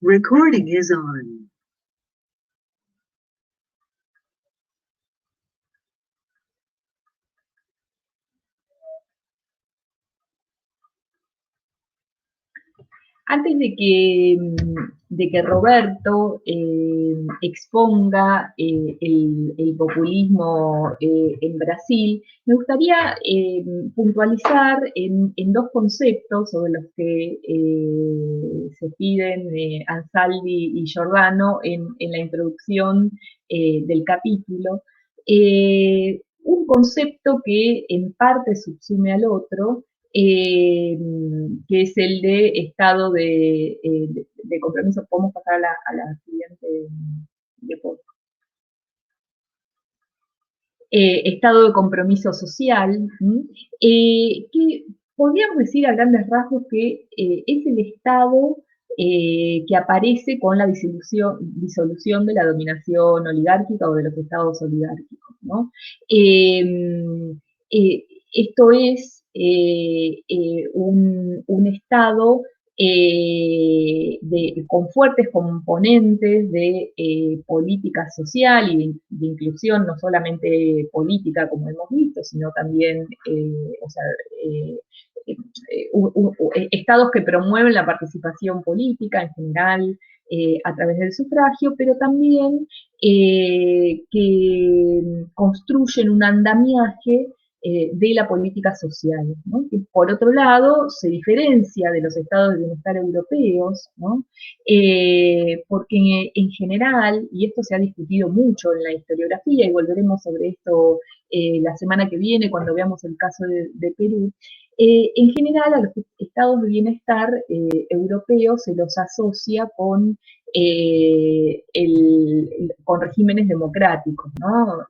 Recording is on. Antes de que Roberto exponga el populismo en Brasil, me gustaría puntualizar en dos conceptos sobre los que se piden Ansaldi y Giordano en la introducción del capítulo. Un concepto que en parte subsume al otro, que es el de estado de compromiso. Podemos pasar a la siguiente diapositiva. Estado de compromiso social, que podríamos decir a grandes rasgos que es el estado que aparece con la disolución de la dominación oligárquica o de los estados oligárquicos, ¿no? Esto es un estado con fuertes componentes de política social y de inclusión, no solamente política como hemos visto, sino también estados que promueven la participación política en general a través del sufragio, pero también que construyen un andamiaje de la política social, ¿no? Que por otro lado se diferencia de los estados de bienestar europeos, ¿no? Porque en general, y esto se ha discutido mucho en la historiografía, y volveremos sobre esto la semana que viene cuando veamos el caso de Perú, en general a los estados de bienestar europeos se los asocia con con regímenes democráticos, ¿no?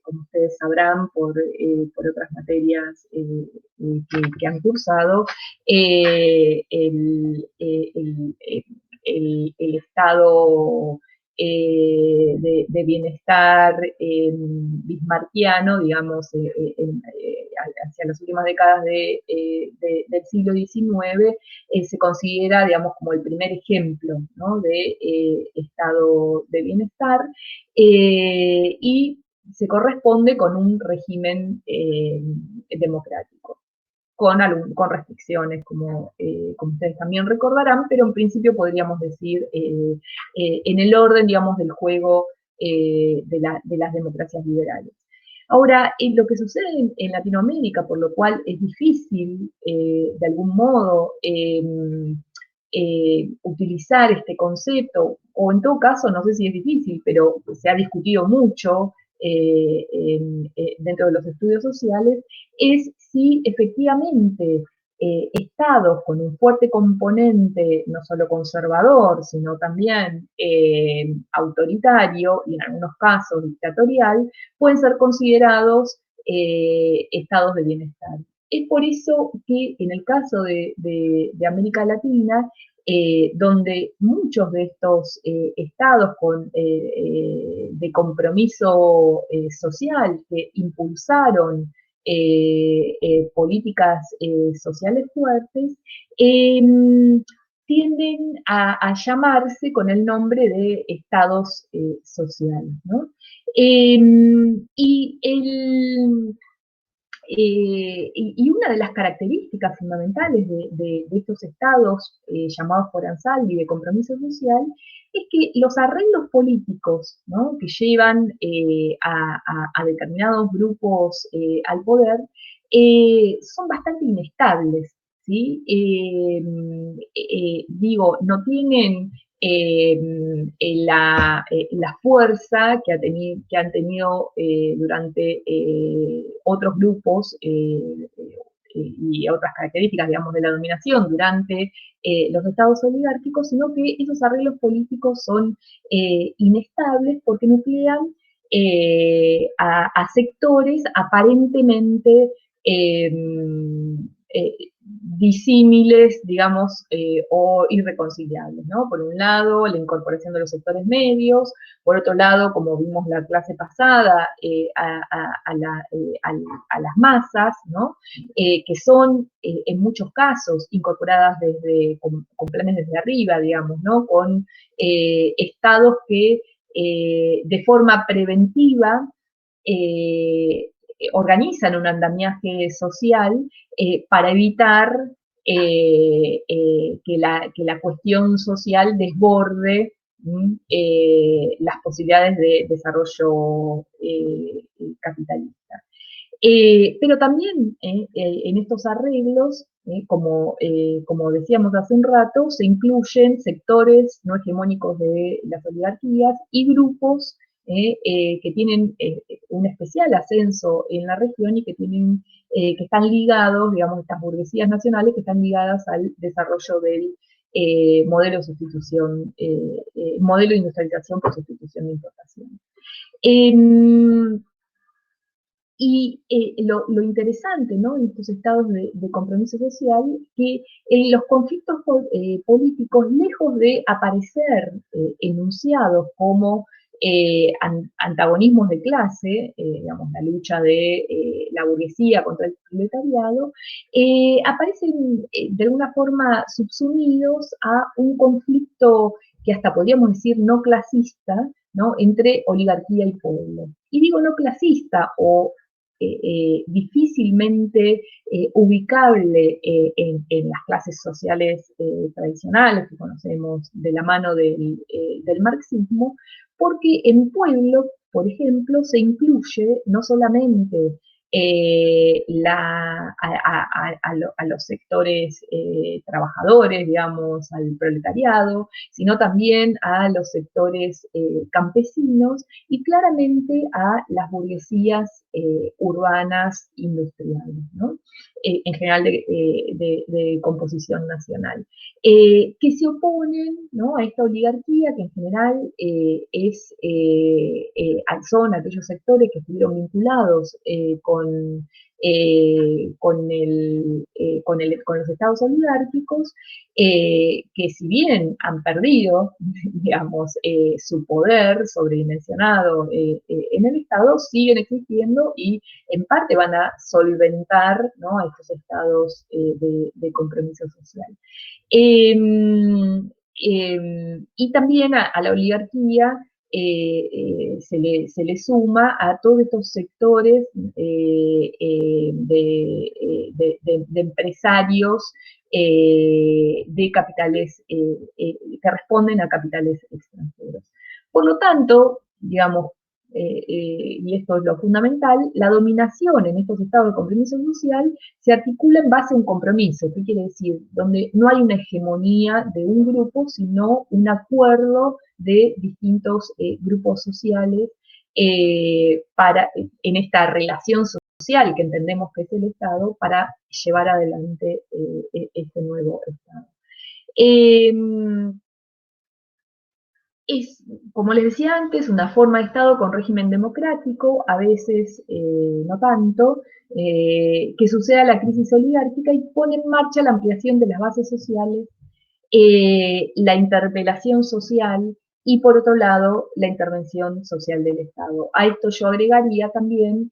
Como ustedes sabrán por otras materias que han cursado, el estado de bienestar bismarckiano, digamos, hacia las últimas décadas del siglo XIX, se considera, digamos, como el primer ejemplo, ¿no? De estado de bienestar y se corresponde con un régimen democrático. Con restricciones, como ustedes también recordarán, pero en principio podríamos decir en el orden, digamos, del juego de las democracias liberales. Ahora, lo que sucede en Latinoamérica, por lo cual es difícil, de algún modo, utilizar este concepto, o en todo caso, no sé si es difícil, pero se ha discutido mucho dentro de los estudios sociales, es si efectivamente estados con un fuerte componente no solo conservador, sino también autoritario y en algunos casos dictatorial, pueden ser considerados estados de bienestar. Es por eso que en el caso de América Latina, donde muchos de estos estados de compromiso social que impulsaron políticas sociales fuertes, tienden a llamarse con el nombre de estados sociales, ¿no? Y una de las características fundamentales de estos estados llamados por Ansaldi de compromiso social es que los arreglos políticos, ¿no? Que llevan a determinados grupos al poder son bastante inestables, ¿sí? Digo, no tienen la fuerza que han tenido durante otros grupos y otras características, digamos, de la dominación durante los estados oligárquicos, sino que esos arreglos políticos son inestables porque nuclean a sectores aparentemente disímiles, digamos, o irreconciliables, ¿no? Por un lado, la incorporación de los sectores medios, por otro lado, como vimos la clase pasada, a las masas, ¿no? Que son, en muchos casos, incorporadas con planes desde arriba, digamos, ¿no? Con estados que de forma preventiva organizan un andamiaje social para evitar que la cuestión social desborde las posibilidades de desarrollo capitalista. Pero también en estos arreglos, como decíamos hace un rato, se incluyen sectores no hegemónicos de las oligarquías y grupos que tienen un especial ascenso en la región y que están ligados, digamos, estas burguesías nacionales que están ligadas al desarrollo del modelo de sustitución, modelo de industrialización por sustitución de importación. Y lo interesante, ¿no?, en estos estados de compromiso social, que los conflictos políticos, lejos de aparecer enunciados como antagonismos de clase, digamos, la lucha de la burguesía contra el proletariado, aparecen de alguna forma subsumidos a un conflicto que hasta podríamos decir no clasista, ¿no?, entre oligarquía y pueblo. Y digo no clasista o difícilmente ubicable en las clases sociales tradicionales que conocemos de la mano del marxismo, porque en pueblo, por ejemplo, se incluye no solamente a los sectores trabajadores, digamos, al proletariado, sino también a los sectores campesinos y claramente a las burguesías urbanas industriales, ¿no? En general de composición nacional, que se oponen, ¿no?, a esta oligarquía que en general son aquellos sectores que estuvieron vinculados con los estados oligárquicos, que si bien han perdido, digamos, su poder sobredimensionado en el Estado, siguen existiendo y en parte van a solventar, ¿no?, a estos estados de compromiso social. Y también a la oligarquía se le suma a todos estos sectores de empresarios de capitales que responden a capitales extranjeros. Por lo tanto, digamos, y esto es lo fundamental, la dominación en estos estados de compromiso social se articula en base a un compromiso. ¿Qué quiere decir? Donde no hay una hegemonía de un grupo, sino un acuerdo de distintos grupos sociales en esta relación social que entendemos que es el Estado para llevar adelante este nuevo Estado. Es, como les decía antes, una forma de Estado con régimen democrático, a veces no tanto, que suceda la crisis oligárquica y pone en marcha la ampliación de las bases sociales, la interpelación social y, por otro lado, la intervención social del Estado. A esto yo agregaría también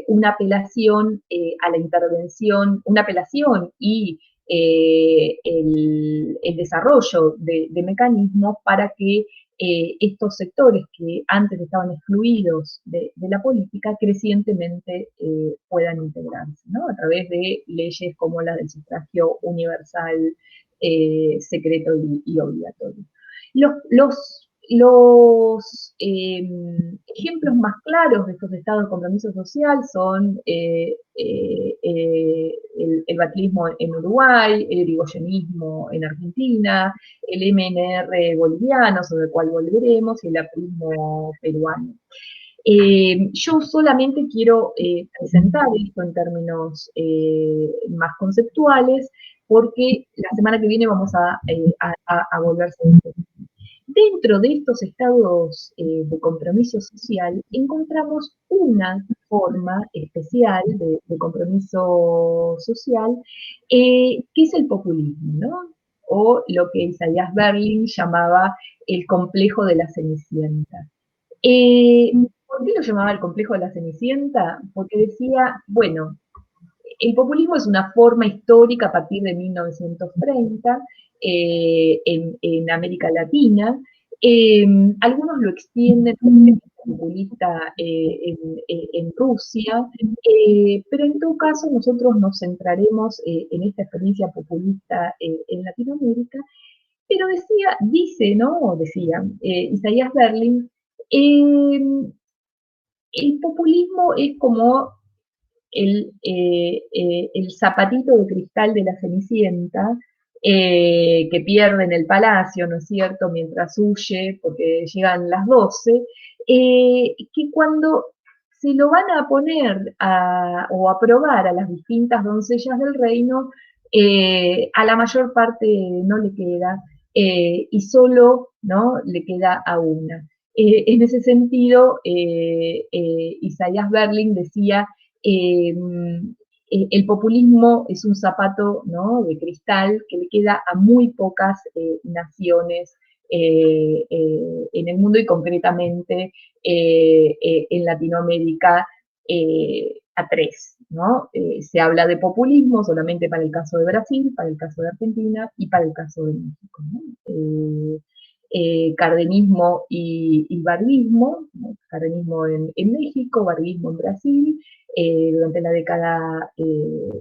una apelación a la intervención, una apelación y el desarrollo de mecanismos para que estos sectores que antes estaban excluidos de la política crecientemente puedan integrarse, ¿no?, a través de leyes como la del sufragio universal, secreto y obligatorio. Los ejemplos más claros de estos estados de compromiso social son el batllismo en Uruguay, el irigoyenismo en Argentina, el MNR boliviano, sobre el cual volveremos, y el aprismo peruano. Yo solamente quiero presentar esto en términos más conceptuales, porque la semana que viene vamos a volver sobre esto. Dentro de estos estados de compromiso social encontramos una forma especial de compromiso social, que es el populismo, ¿no? O lo que Isaiah Berlin llamaba el complejo de la Cenicienta. ¿Por qué lo llamaba el complejo de la Cenicienta? Porque decía, bueno, el populismo es una forma histórica a partir de 1930 en América Latina. Algunos lo extienden al populista en Rusia, pero en todo caso nosotros nos centraremos en esta experiencia populista en Latinoamérica, pero dice, ¿no? O decía Isaías Berlin, eh, el populismo es como el zapatito de cristal de la Cenicienta, que pierde en el palacio, ¿no es cierto?, mientras huye, porque llegan las 12, que cuando se lo van a poner o a probar a las distintas doncellas del reino, a la mayor parte no le queda, y solo, ¿no?, le queda a una. En ese sentido, Isaías Berlin decía, eh, el populismo es un zapato, ¿no?, de cristal que le queda a muy pocas naciones en el mundo y concretamente en Latinoamérica a tres, ¿no? Se habla de populismo solamente para el caso de Brasil, para el caso de Argentina y para el caso de México, ¿no? Cardenismo y barbismo, ¿no? Cardenismo en México, barbismo en Brasil, durante la década,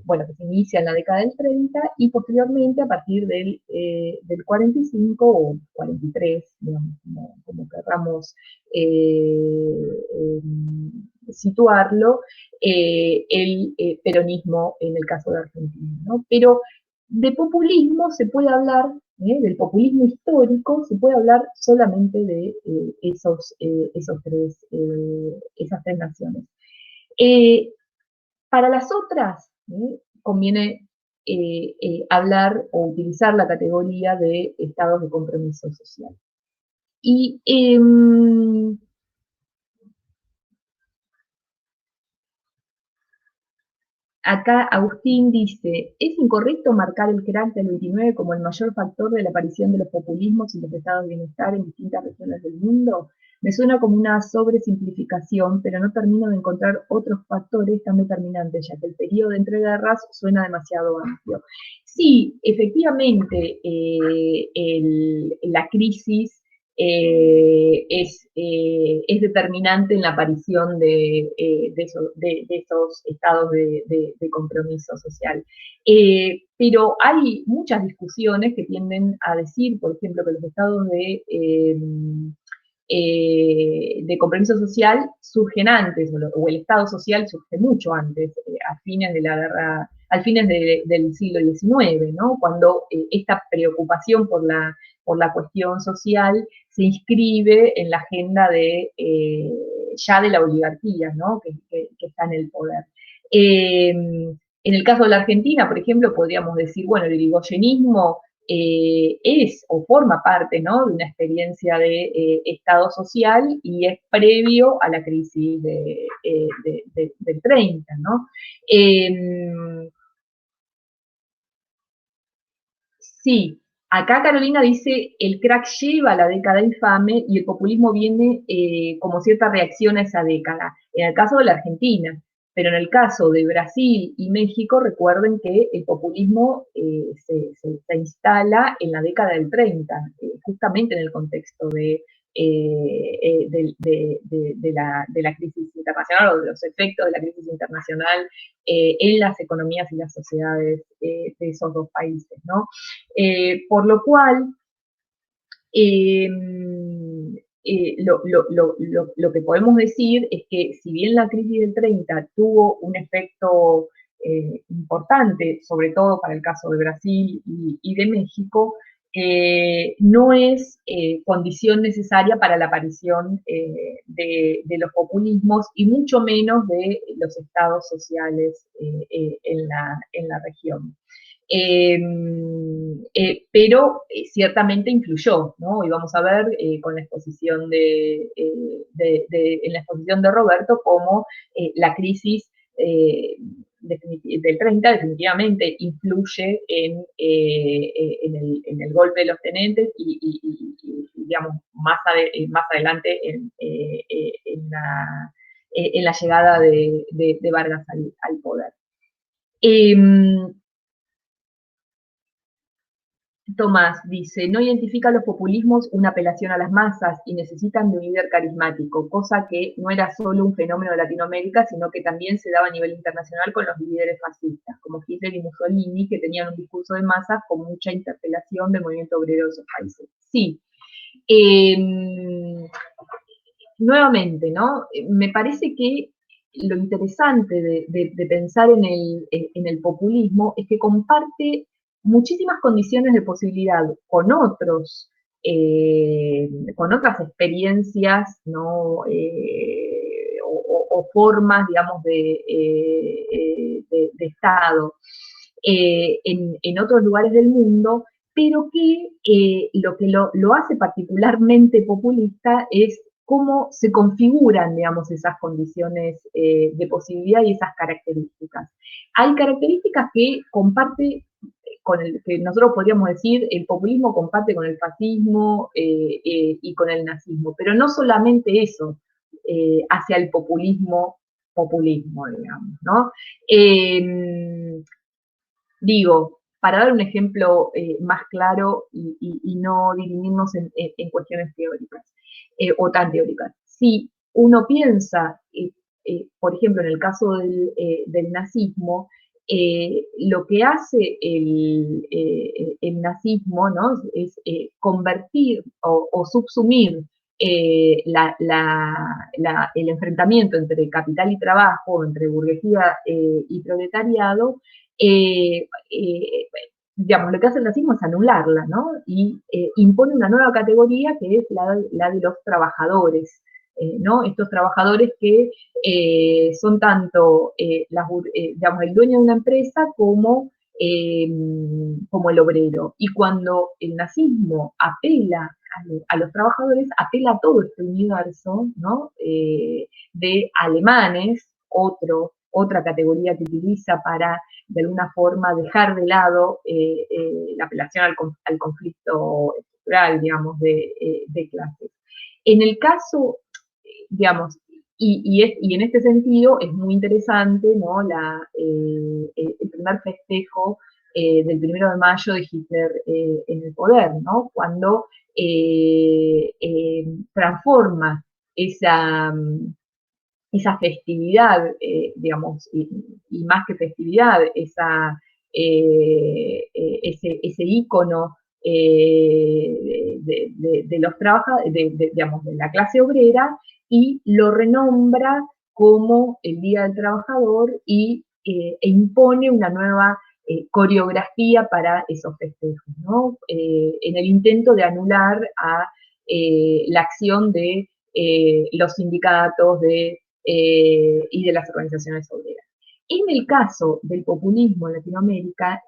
bueno, que se inicia en la década del 30 y posteriormente a partir del 45 o 43, digamos, como querramos situarlo, el peronismo en el caso de Argentina, ¿no? Pero de populismo se puede hablar, del populismo histórico, se puede hablar solamente de esas tres naciones. Para las otras, conviene hablar o utilizar la categoría de estados de compromiso social. Y acá Agustín dice, ¿es incorrecto marcar el crack del 29 como el mayor factor de la aparición de los populismos y los estados de bienestar en distintas regiones del mundo? Me suena como una sobresimplificación, pero no termino de encontrar otros factores tan determinantes, ya que el periodo de entreguerras suena demasiado amplio. Sí, efectivamente, la crisis es determinante en la aparición de esos estados de compromiso social. Pero hay muchas discusiones que tienden a decir, por ejemplo, que los estados de compromiso social surgen antes, o el Estado social surge mucho antes, a fines de la guerra, al fines del siglo XIX, ¿no? Cuando esta preocupación por la cuestión social se inscribe en la agenda ya de la oligarquía, ¿no?, que está en el poder. En el caso de la Argentina, por ejemplo, podríamos decir, bueno, el irigoyenismo es o forma parte, ¿no?, de una experiencia de Estado social y es previo a la crisis del 30, ¿no? Sí, acá Carolina dice, el crack lleva a la década infame y el populismo viene como cierta reacción a esa década, en el caso de la Argentina, pero en el caso de Brasil y México, recuerden que el populismo se instala en la década del 30, justamente en el contexto de la crisis internacional o de los efectos de la crisis internacional en las economías y las sociedades de esos dos países, ¿no? Por lo cual, eh, lo que podemos decir es que si bien la crisis del 30 tuvo un efecto importante, sobre todo para el caso de Brasil y de México, no es condición necesaria para la aparición de los populismos y mucho menos de los estados sociales en la región. Pero ciertamente influyó, ¿no? Y vamos a ver con la exposición en la exposición de Roberto cómo la crisis del 30 definitivamente influye en el golpe de los tenentes digamos, más adelante en la llegada de Vargas al poder. Tomás dice, no identifica los populismos una apelación a las masas y necesitan de un líder carismático, cosa que no era solo un fenómeno de Latinoamérica, sino que también se daba a nivel internacional con los líderes fascistas, como Hitler y Mussolini, que tenían un discurso de masas con mucha interpelación del movimiento obrero de esos países. Sí. Nuevamente, ¿no? Me parece que lo interesante de pensar en el populismo es que comparte muchísimas condiciones de posibilidad con otras experiencias, ¿no? O formas, digamos, de Estado en otros lugares del mundo, pero que lo que lo hace particularmente populista es cómo se configuran, digamos, esas condiciones de posibilidad y esas características. Hay características que comparte con el que nosotros podríamos decir el populismo comparte con el fascismo y con el nazismo, pero no solamente eso hacia el populismo, digamos, ¿no? Digo, para dar un ejemplo más claro y no dirimirnos en cuestiones teóricas o tan teóricas. Si uno piensa, por ejemplo, en el caso del nazismo, lo que hace el nazismo, ¿no? Es convertir o subsumir el enfrentamiento entre capital y trabajo, entre burguesía y proletariado, eh, eh, digamos, lo que hace el nazismo es anularla, ¿no? Y impone una nueva categoría que es la de los trabajadores, ¿no? Estos trabajadores que son tanto, digamos, el dueño de una empresa como el obrero. Y cuando el nazismo apela a los trabajadores, apela a todo este universo, ¿no? De alemanes, otra categoría que utiliza para de alguna forma dejar de lado la apelación al conflicto estructural, digamos, de clases. En el caso, digamos, y en este sentido es muy interesante, ¿no? El primer festejo del 1 de mayo de Hitler en el poder, ¿no? Cuando transforma esa, esa festividad, digamos, y más que festividad, ese ícono de los trabajadores, digamos, de la clase obrera, y lo renombra como el Día del Trabajador e impone una nueva coreografía para esos festejos, ¿no? En el intento de anular a la acción de los sindicatos y de las organizaciones obreras. En el caso del populismo en Latinoamérica,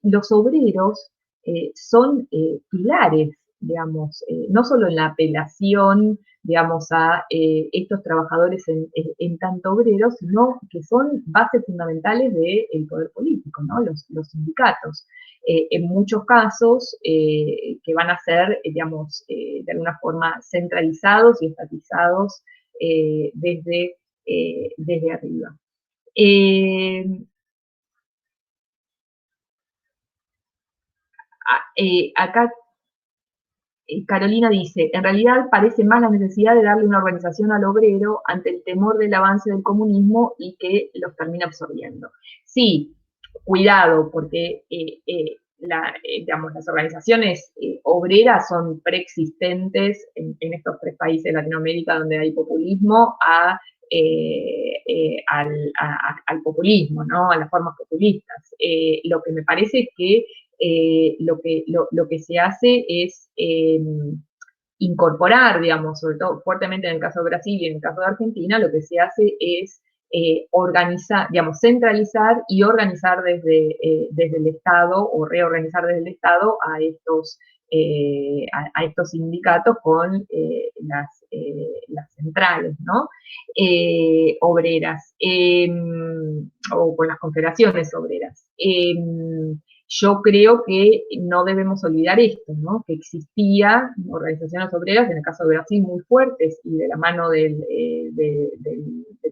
los obreros son pilares, digamos, no solo en la apelación, digamos, a estos trabajadores en tanto obreros, sino que son bases fundamentales del poder político, ¿no? Los sindicatos. En muchos casos que van a ser, digamos, de alguna forma centralizados y estatizados desde arriba. Acá Carolina dice, en realidad parece más la necesidad de darle una organización al obrero ante el temor del avance del comunismo y que los termine absorbiendo. Sí, cuidado, porque digamos, las organizaciones obreras son preexistentes en estos 3 países de Latinoamérica donde hay populismo al populismo, ¿no? A las formas populistas. Lo que me parece es que lo que se hace es incorporar, digamos, sobre todo fuertemente en el caso de Brasil y en el caso de Argentina, lo que se hace es organizar, digamos, centralizar y organizar desde el Estado o reorganizar desde el Estado a estos sindicatos con las centrales, ¿no? Obreras, o con las confederaciones obreras. Yo creo que no debemos olvidar esto, ¿no? Que existían organizaciones obreras, en el caso de Brasil, muy fuertes y de la mano del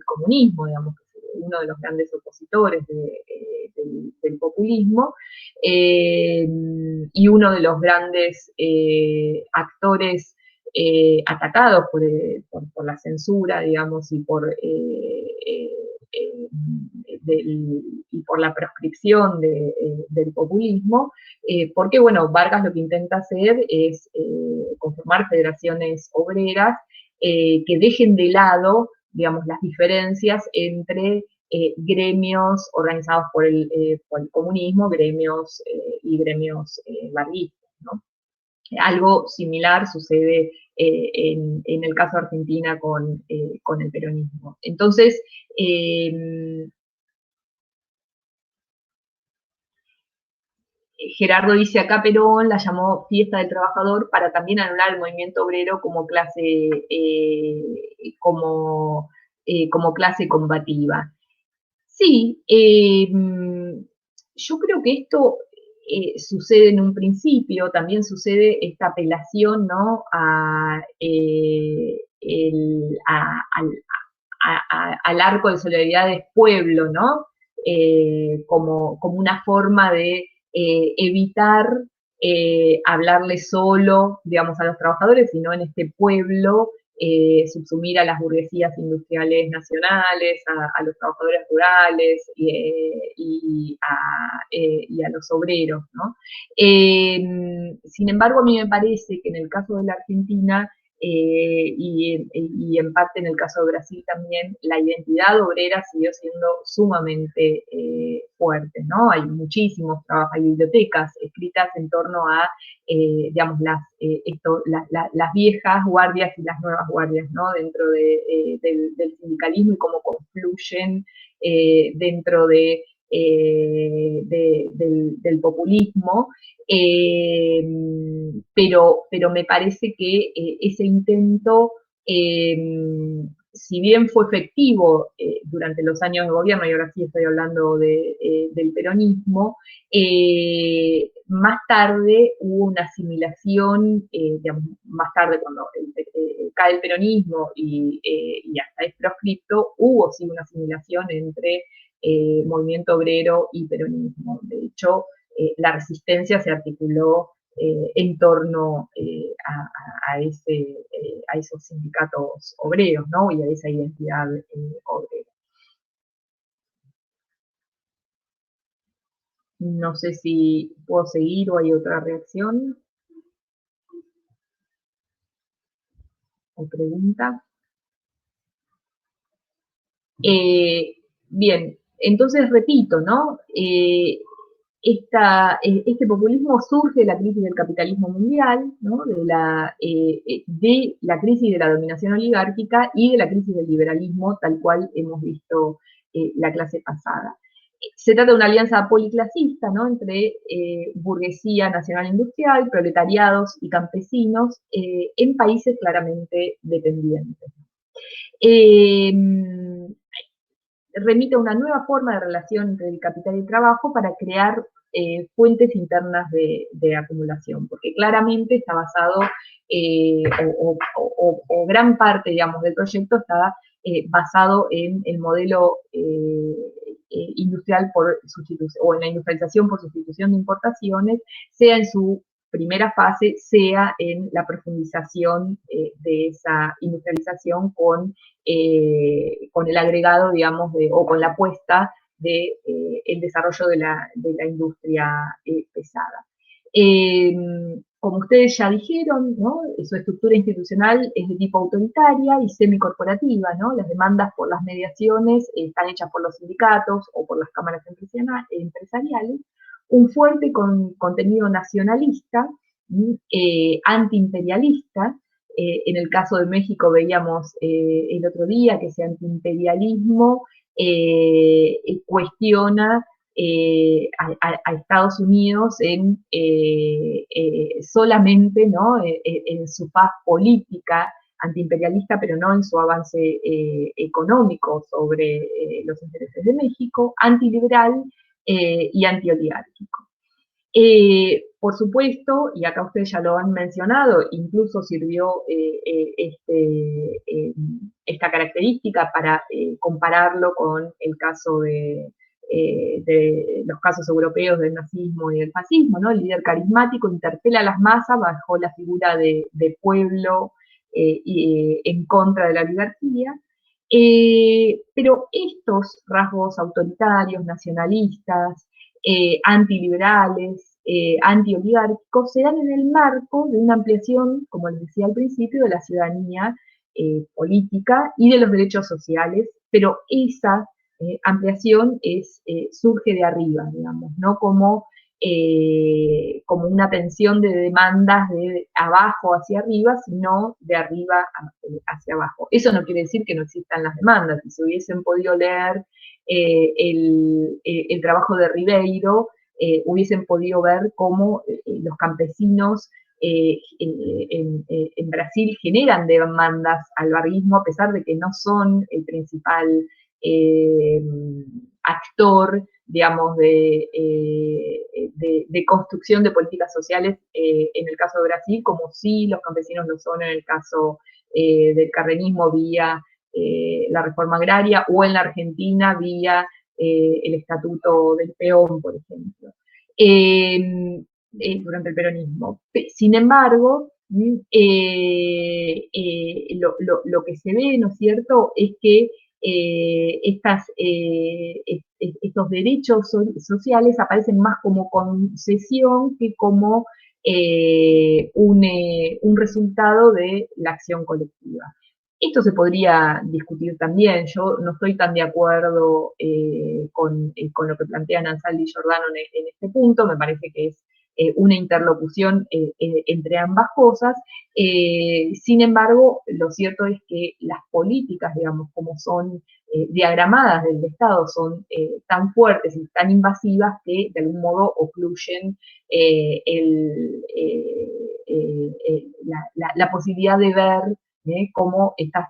comunismo, digamos, uno de los grandes opositores del populismo, y uno de los grandes actores atacados por la censura, digamos, y por la proscripción del populismo, porque, bueno, Vargas lo que intenta hacer es conformar federaciones obreras que dejen de lado, digamos, las diferencias entre gremios organizados por el comunismo, gremios y gremios varguistas, ¿no? Algo similar sucede en el caso de Argentina con el peronismo. Entonces, Gerardo dice acá Perón la llamó fiesta del trabajador para también anular el movimiento obrero como clase, como clase combativa. Sí, yo creo que esto sucede en un principio, también sucede esta apelación, ¿no? Al arco de solidaridad del pueblo, ¿no? Como una forma de evitar hablarle solo, digamos, a los trabajadores, sino en este pueblo, subsumir a las burguesías industriales nacionales, a los trabajadores rurales y a los obreros, ¿no? Sin embargo, a mí me parece que en el caso de la Argentina, y en parte en el caso de Brasil también, la identidad obrera siguió siendo sumamente fuerte, ¿no? Hay muchísimos trabajos, hay bibliotecas escritas en torno a, digamos, las viejas guardias y las nuevas guardias, ¿no? Dentro del sindicalismo y cómo confluyen dentro del populismo, pero me parece que ese intento, si bien fue efectivo durante los años de gobierno, y ahora sí estoy hablando del peronismo, más tarde hubo una asimilación, digamos, más tarde cuando cae el peronismo y hasta es proscripto, hubo sí una asimilación entre movimiento obrero y peronismo. De hecho, la resistencia se articuló en torno a esos sindicatos obreros, ¿no? Y a esa identidad obrera. No sé si puedo seguir o hay otra reacción o pregunta. Bien, entonces repito, ¿no? Este populismo surge de la crisis del capitalismo mundial, ¿no? De la crisis de la dominación oligárquica y de la crisis del liberalismo, tal cual hemos visto la clase pasada. Se trata de una alianza policlasista, ¿no? Entre burguesía nacional industrial, proletariados y campesinos en países claramente dependientes. Eh, Remite a una nueva forma de relación entre el capital y el trabajo para crear fuentes internas de acumulación, porque claramente está basado, o gran parte, digamos, del proyecto está basado en el modelo industrial por sustitución, o en la industrialización por sustitución de importaciones, sea en su primera fase, sea en la profundización de esa industrialización con el agregado, digamos, o con la apuesta de el desarrollo de la industria pesada. Como ustedes ya dijeron, ¿no? Su estructura institucional es de tipo autoritaria y semicorporativa, ¿no? Las demandas por las mediaciones están hechas por los sindicatos o por las cámaras empresariales. Un fuerte contenido nacionalista, antiimperialista. En el caso de México veíamos el otro día que ese antiimperialismo cuestiona a Estados Unidos solamente, ¿no? En su faz política antiimperialista, pero no en su avance económico sobre los intereses de México, antiliberal y antioligárquico. Por supuesto, y acá ustedes ya lo han mencionado, incluso sirvió esta característica para compararlo con el caso de los casos europeos del nazismo y del fascismo, ¿no? El líder carismático interpela a las masas bajo la figura de pueblo en contra de la oligarquía, pero estos rasgos autoritarios, nacionalistas, antiliberales, antioligárquicos, se dan en el marco de una ampliación, como les decía al principio, de la ciudadanía política y de los derechos sociales, pero esa ampliación surge de arriba, digamos, no como una tensión de demandas de abajo hacia arriba, sino de arriba hacia abajo. Eso no quiere decir que no existan las demandas. Si se hubiesen podido leer el trabajo de Ribeiro, hubiesen podido ver cómo los campesinos en Brasil generan demandas al barrismo, a pesar de que no son el principal actor, digamos, de construcción de políticas sociales en el caso de Brasil, como sí los campesinos lo son en el caso del cardenismo vía la reforma agraria, o en la Argentina vía el estatuto del peón, por ejemplo, durante el peronismo. Sin embargo, lo que se ve, ¿no es cierto?, es que estos derechos sociales aparecen más como concesión que como un resultado de la acción colectiva. Esto se podría discutir también. Yo no estoy tan de acuerdo con lo que plantean Ansaldi y Giordano en este punto. Me parece que es una interlocución entre ambas cosas. Sin embargo, lo cierto es que las políticas, digamos, como son diagramadas del Estado, son tan fuertes y tan invasivas que de algún modo ocluyen la posibilidad de ver cómo estas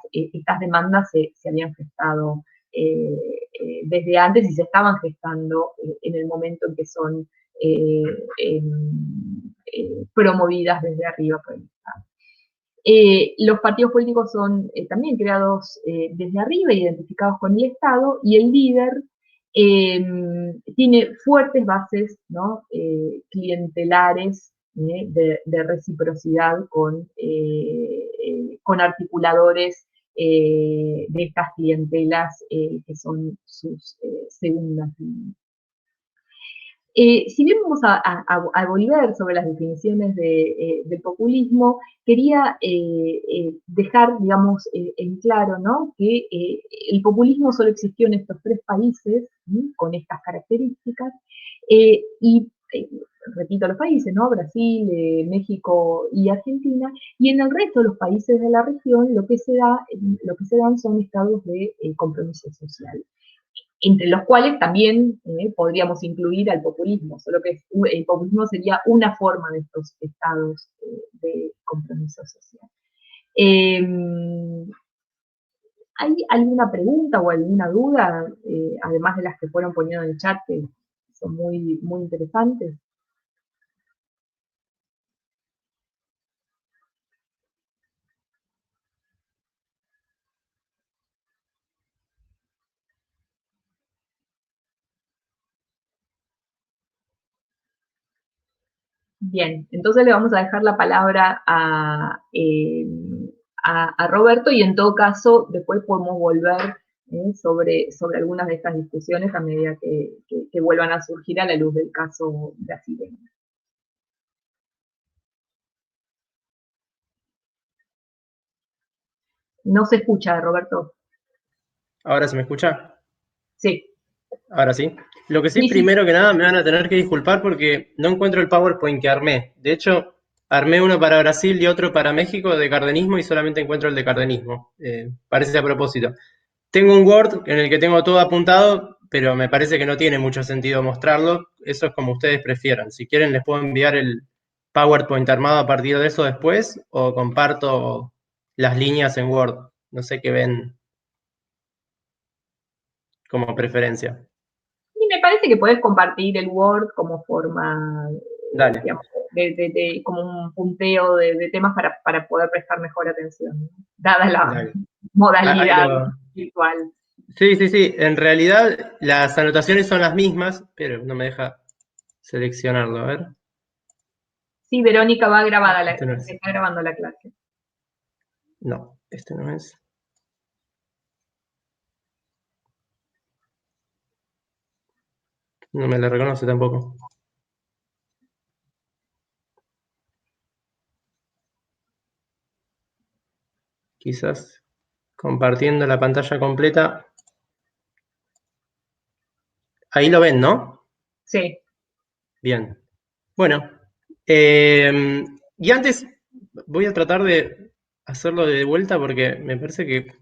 demandas se habían gestado desde antes y se estaban gestando en el momento en que son promovidas desde arriba por el Estado. Los partidos políticos son también creados desde arriba, identificados con el Estado, y el líder tiene fuertes bases, ¿no?, clientelares, de reciprocidad con articuladores de estas clientelas que son sus segundas líneas. Si bien vamos a volver sobre las definiciones del populismo, quería dejar, digamos, en claro, ¿no?, que el populismo solo existió en estos tres países, con estas características, y repito los países, ¿no?, Brasil, México y Argentina, y en el resto de los países de la región lo que se dan son estados de compromiso social, entre los cuales también podríamos incluir al populismo, solo que el populismo sería una forma de estos estados de compromiso social. ¿Hay alguna pregunta o alguna duda, además de las que fueron poniendo en el chat, que son muy, muy interesantes? Bien, entonces le vamos a dejar la palabra a Roberto, y en todo caso después podemos volver sobre algunas de estas discusiones a medida que vuelvan a surgir a la luz del caso brasileño. No se escucha, Roberto. ¿Ahora se me escucha? Sí. Ahora sí. Lo que sí, Sí, sí. primero que nada, me van a tener que disculpar porque no encuentro el PowerPoint que armé. De hecho, armé uno para Brasil y otro para México de cardenismo y solamente encuentro el de cardenismo. Parece a propósito. tengo un Word en el que tengo todo apuntado, pero me parece que no tiene mucho sentido mostrarlo. Eso es como ustedes prefieran. Si quieren, les puedo enviar el PowerPoint armado a partir de eso después, o comparto las líneas en Word. No sé qué ven como preferencia. Y me parece que podés compartir el Word como forma, Dale, digamos, como un punteo de temas para poder prestar mejor atención, ¿no? Dada la dale. Ahí modalidad lo... virtual. Sí, sí, sí. En realidad las anotaciones son las mismas, pero no me deja seleccionarlo. A ver. Sí, Verónica va grabada, Este no es. está grabando la clase. No, este no es. No me lo reconoce tampoco. Quizás compartiendo la pantalla completa. Ahí lo ven, ¿no? Sí. Bien. Bueno, y antes voy a tratar de hacerlo de vuelta porque me parece que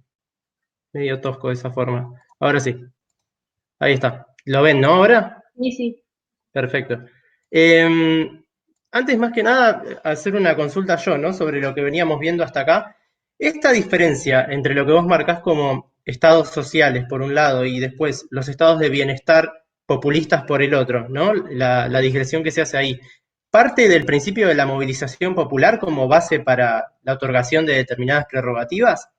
medio tosco de esa forma. Ahora sí, ahí está. ¿Lo ven, no? Ahora. Y sí. Perfecto. Antes, más que nada, hacer una consulta yo, ¿no? Sobre lo que veníamos viendo hasta acá. Esta diferencia entre lo que vos marcás como estados sociales por un lado y después los estados de bienestar populistas por el otro, ¿no? La digresión que se hace ahí. ¿Parte del principio de la movilización popular como base para la otorgación de determinadas prerrogativas?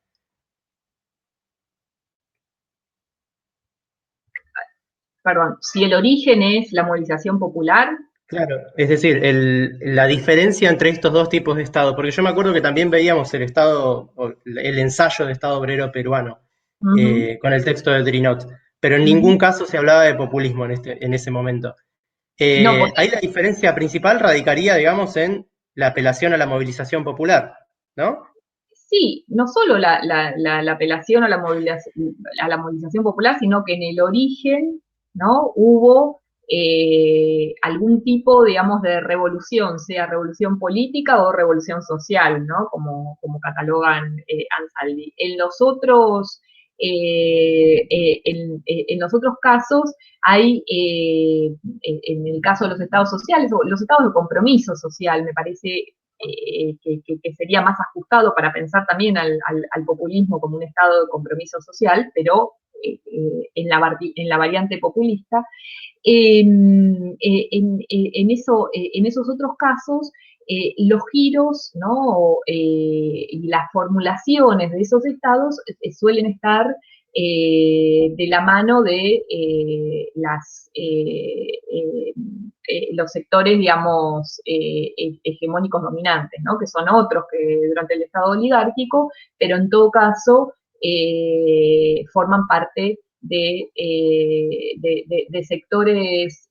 Perdón, si el origen es la movilización popular. Claro, es decir, la diferencia entre estos dos tipos de Estado, porque yo me acuerdo que también veíamos el Estado, o el ensayo de Estado obrero peruano, Ujú, con el texto de Trinot, pero en ningún ujú. caso se hablaba de populismo en ese momento. No, Ahí la diferencia principal radicaría, digamos, en la apelación a la movilización popular, ¿no? sí, no solo la apelación a la movilización popular, sino que en el origen, ¿no? Hubo algún tipo, digamos, de revolución, sea revolución política o revolución social, ¿no? Como catalogan Ansaldi. En los otros casos hay, en el caso de los estados sociales, o los estados de compromiso social, me parece que sería más ajustado para pensar también al populismo como un estado de compromiso social, pero en la variante populista. En esos otros casos, los giros, ¿no? Y las formulaciones de esos estados suelen estar de la mano de los sectores, digamos, hegemónicos dominantes, ¿no? Que son otros que durante el Estado oligárquico, pero en todo caso forman parte de sectores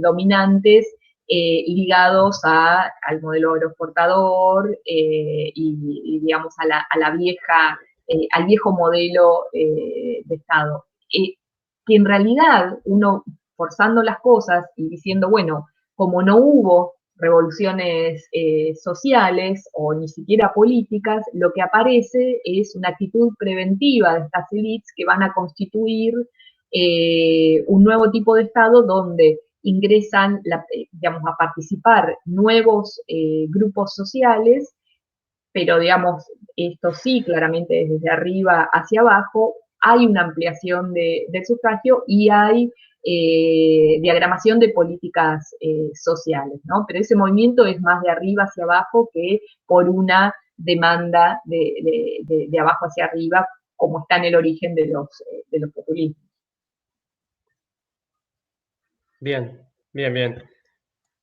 dominantes ligados al modelo agroexportador digamos, a la vieja, al viejo modelo de Estado. Que en realidad uno, forzando las cosas y diciendo, bueno, como no hubo revoluciones sociales o ni siquiera políticas, lo que aparece es una actitud preventiva de estas élites que van a constituir un nuevo tipo de Estado donde ingresan, digamos, a participar nuevos grupos sociales, pero digamos, esto sí, claramente desde arriba hacia abajo, hay una ampliación del sufragio y hay diagramación de políticas sociales, ¿no? Pero ese movimiento es más de arriba hacia abajo que por una demanda de abajo hacia arriba, como está en el origen de los populismos. Bien, bien, bien.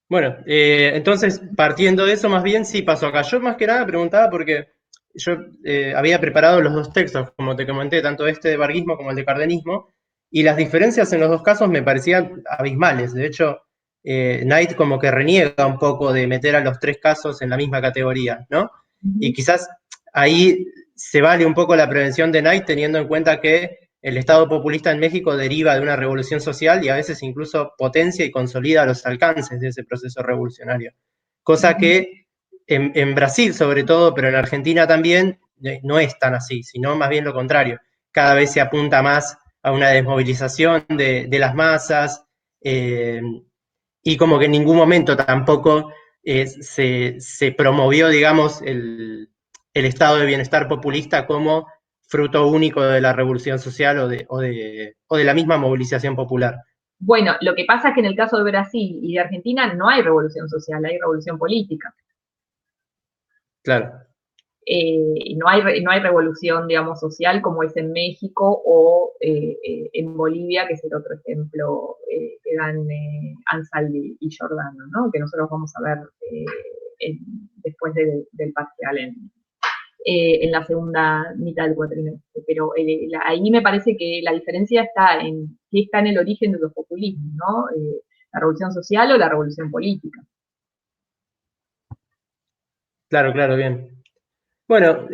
Bueno, entonces, partiendo de eso, más bien sí pasó acá. Yo más que nada preguntaba porque yo había preparado los dos textos, como te comenté, tanto este de varguismo como el de cardenismo, y las diferencias en los dos casos me parecían abismales. De hecho, Knight como que reniega un poco de meter a los tres casos en la misma categoría, ¿no? Uh Y -huh. quizás ahí se vale un poco la prevención de Knight teniendo en cuenta que el Estado populista en México deriva de una revolución social y a veces incluso potencia y consolida los alcances de ese proceso revolucionario. Uh Cosa -huh. que en Brasil sobre todo, pero en Argentina también, no es tan así, sino más bien lo contrario. cada vez se apunta más a una desmovilización de las masas, y como que en ningún momento tampoco se promovió, digamos, el estado de bienestar populista como fruto único de la revolución social o de la misma movilización popular. Bueno, lo que pasa es que en el caso de Brasil y de Argentina no hay revolución social, hay revolución política. Claro. No hay revolución, digamos, social como es en México o en Bolivia, que es el otro ejemplo que dan Ansaldi y Giordano, ¿no? Que nosotros vamos a ver después del parcial en la segunda mitad del cuatrimestre. Pero ahí me parece que la diferencia está en qué está en el origen de los populismos, ¿no? La revolución social o la revolución política. Claro, claro, bien. Bueno,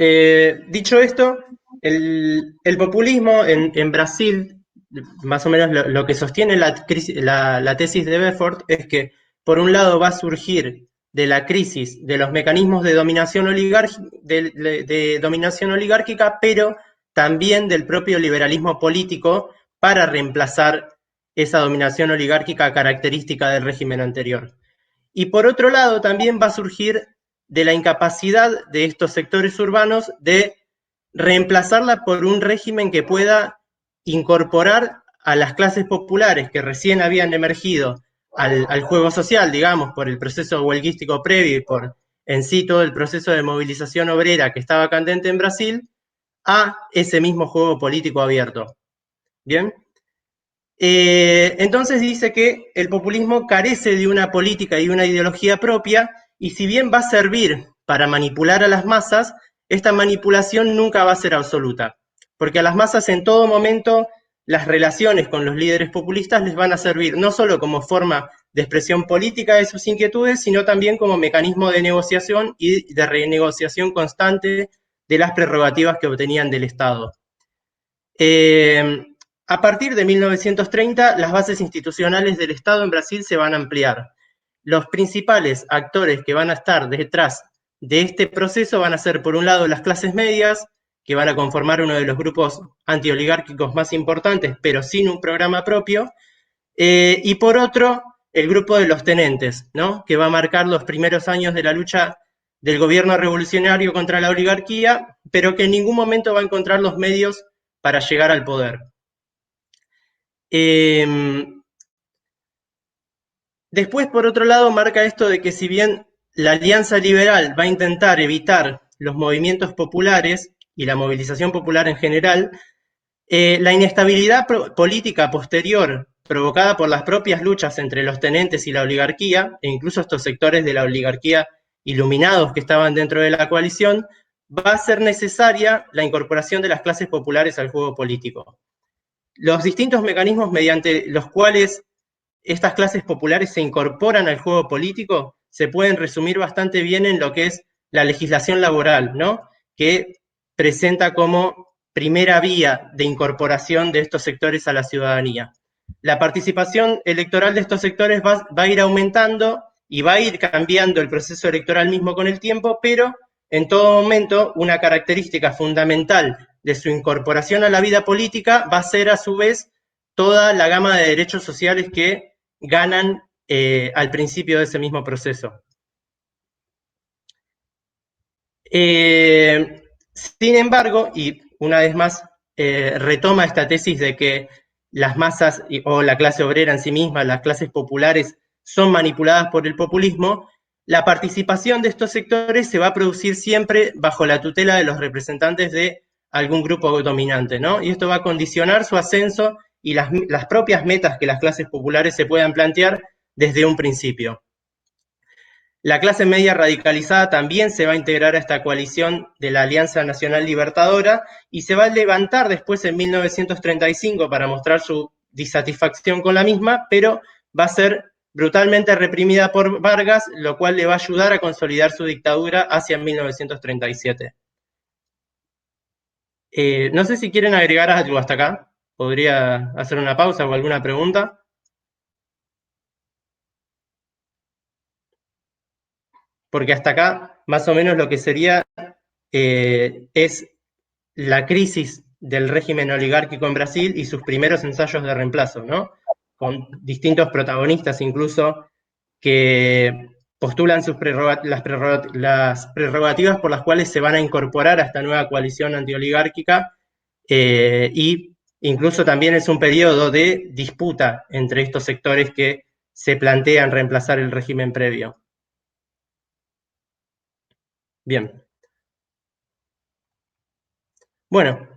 dicho esto, el populismo en Brasil, más o menos lo que sostiene la tesis de Beaufort es que, por un lado, va a surgir de la crisis de los mecanismos de dominación, de dominación oligárquica, pero también del propio liberalismo político para reemplazar esa dominación oligárquica característica del régimen anterior. Y por otro lado, también va a surgir de la incapacidad de estos sectores urbanos de reemplazarla por un régimen que pueda incorporar a las clases populares que recién habían emergido al juego social, digamos, por el proceso huelguístico previo y por en sí todo el proceso de movilización obrera que estaba candente en Brasil, a ese mismo juego político abierto. ¿Bien? Entonces dice que el populismo carece de una política y una ideología propia, y si bien va a servir para manipular a las masas, esta manipulación nunca va a ser absoluta, porque a las masas en todo momento las relaciones con los líderes populistas les van a servir no solo como forma de expresión política de sus inquietudes, sino también como mecanismo de negociación y de renegociación constante de las prerrogativas que obtenían del Estado. A partir de 1930, las bases institucionales del Estado en Brasil se van a ampliar. Los principales actores que van a estar detrás de este proceso van a ser, por un lado, las clases medias, que van a conformar uno de los grupos antioligárquicos más importantes, pero sin un programa propio, y por otro, el grupo de los tenentes, ¿no? Que va a marcar los primeros años de la lucha del gobierno revolucionario contra la oligarquía, pero que en ningún momento va a encontrar los medios para llegar al poder. Después, por otro lado, marca esto de que si bien la Alianza Liberal va a intentar evitar los movimientos populares y la movilización popular en general, la inestabilidad política posterior provocada por las propias luchas entre los tenentes y la oligarquía, e incluso estos sectores de la oligarquía iluminados que estaban dentro de la coalición, va a ser necesaria la incorporación de las clases populares al juego político. Los distintos mecanismos mediante los cuales estas clases populares se incorporan al juego político se pueden resumir bastante bien en lo que es la legislación laboral, ¿no? Que presenta como primera vía de incorporación de estos sectores a la ciudadanía. La participación electoral de estos sectores va a ir aumentando y va a ir cambiando el proceso electoral mismo con el tiempo, pero en todo momento una característica fundamental de su incorporación a la vida política va a ser a su vez toda la gama de derechos sociales que ganan al principio de ese mismo proceso. Sin embargo, y una vez más retoma esta tesis de que las masas o la clase obrera en sí misma, las clases populares, son manipuladas por el populismo, la participación de estos sectores se va a producir siempre bajo la tutela de los representantes de algún grupo dominante, ¿no? Y esto va a condicionar su ascenso y las propias metas que las clases populares se puedan plantear desde un principio. La clase media radicalizada también se va a integrar a esta coalición de la Alianza Nacional Libertadora y se va a levantar después en 1935 para mostrar su disatisfacción con la misma, pero va a ser brutalmente reprimida por Vargas, lo cual le va a ayudar a consolidar su dictadura hacia 1937. No sé si quieren agregar algo hasta acá. ¿Podría hacer una pausa o alguna pregunta? Porque hasta acá, más o menos lo que sería es la crisis del régimen oligárquico en Brasil y sus primeros ensayos de reemplazo, ¿no? Con distintos protagonistas incluso que postulan las prerrogativas por las cuales se van a incorporar a esta nueva coalición antioligárquica, y incluso también es un periodo de disputa entre estos sectores que se plantean reemplazar el régimen previo. Bien. Bueno,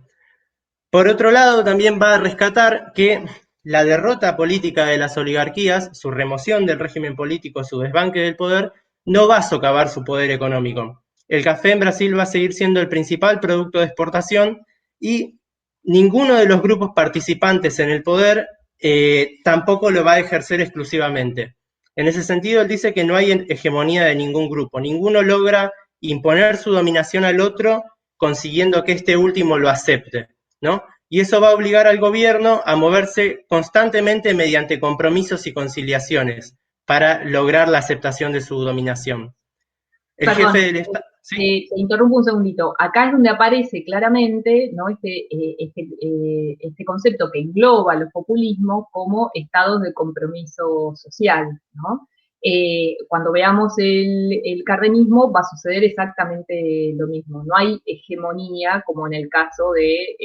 por otro lado también va a rescatar que la derrota política de las oligarquías, su remoción del régimen político, su desbanque del poder, no va a socavar su poder económico. El café en Brasil va a seguir siendo el principal producto de exportación y ninguno de los grupos participantes en el poder tampoco lo va a ejercer exclusivamente. En ese sentido, él dice que no hay hegemonía de ningún grupo, ninguno logra imponer su dominación al otro consiguiendo que este último lo acepte, ¿no? Y eso va a obligar al gobierno a moverse constantemente mediante compromisos y conciliaciones para lograr la aceptación de su dominación. El Perdón, jefe del Estado... ¿Sí? te interrumpo un segundito. Acá es donde aparece claramente, ¿no? Este concepto que engloba los populismos como estados de compromiso social, ¿no? Cuando veamos el cardenismo va a suceder exactamente lo mismo. No hay hegemonía como en el caso de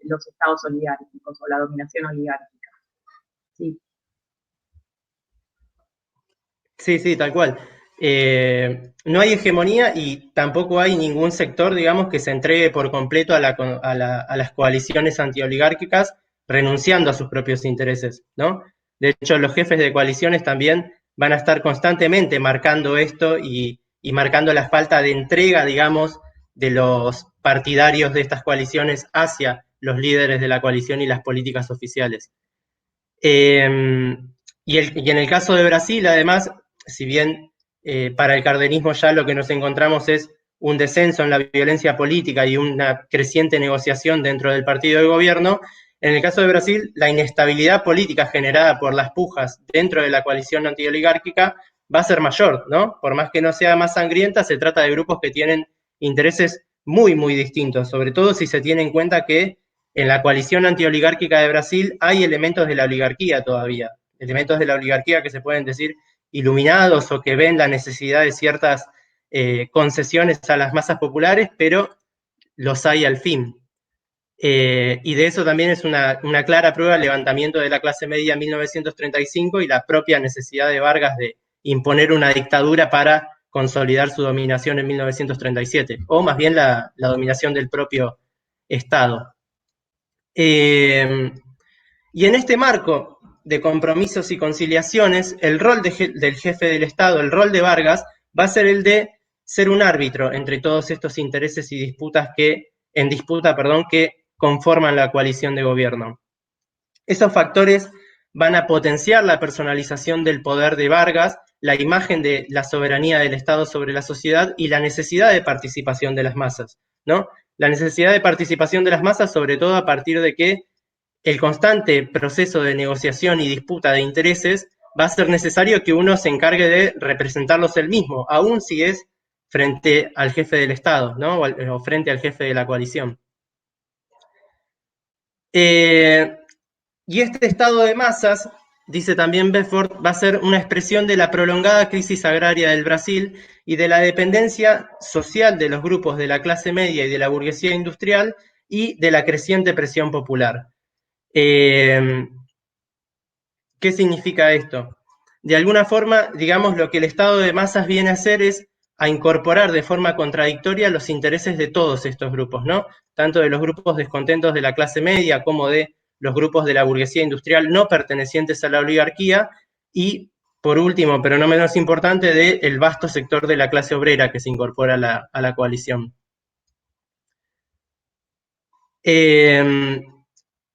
los estados oligárquicos o la dominación oligárquica. Sí. Sí, sí, tal cual. No hay hegemonía y tampoco hay ningún sector, digamos, que se entregue por completo a las coaliciones antioligárquicas, renunciando a sus propios intereses, ¿no? De hecho, los jefes de coaliciones también van a estar constantemente marcando esto y marcando la falta de entrega, digamos, de los partidarios de estas coaliciones hacia los líderes de la coalición y las políticas oficiales. Y en el caso de Brasil, además, si bien para el cardenismo ya lo que nos encontramos es un descenso en la violencia política y una creciente negociación dentro del partido de gobierno, en el caso de Brasil, la inestabilidad política generada por las pujas dentro de la coalición antioligárquica va a ser mayor, ¿no? Por más que no sea más sangrienta, se trata de grupos que tienen intereses muy, muy distintos, sobre todo si se tiene en cuenta que en la coalición antioligárquica de Brasil hay elementos de la oligarquía todavía, elementos de la oligarquía que se pueden decir iluminados o que ven la necesidad de ciertas concesiones a las masas populares, pero los hay al fin. Y de eso también es una clara prueba el levantamiento de la clase media en 1935 y la propia necesidad de Vargas de imponer una dictadura para consolidar su dominación en 1937, o más bien la dominación del propio Estado. Y en este marco de compromisos y conciliaciones, el rol del jefe del Estado, el rol de Vargas, va a ser el de ser un árbitro entre todos estos intereses y disputas que conforman la coalición de gobierno. Esos factores van a potenciar la personalización del poder de Vargas, la imagen de la soberanía del Estado sobre la sociedad y la necesidad de participación de las masas, ¿no? La necesidad de participación de las masas, sobre todo a partir de que el constante proceso de negociación y disputa de intereses va a ser necesario que uno se encargue de representarlos él mismo, aun si es frente al jefe del Estado, ¿no? O frente al jefe de la coalición. Y este estado de masas, dice también Bedford, va a ser una expresión de la prolongada crisis agraria del Brasil y de la dependencia social de los grupos de la clase media y de la burguesía industrial y de la creciente presión popular. ¿Qué significa esto? De alguna forma, digamos, lo que el estado de masas viene a hacer es a incorporar de forma contradictoria los intereses de todos estos grupos, ¿no? Tanto de los grupos descontentos de la clase media como de los grupos de la burguesía industrial no pertenecientes a la oligarquía y, por último, pero no menos importante, del vasto sector de la clase obrera que se incorpora a la coalición.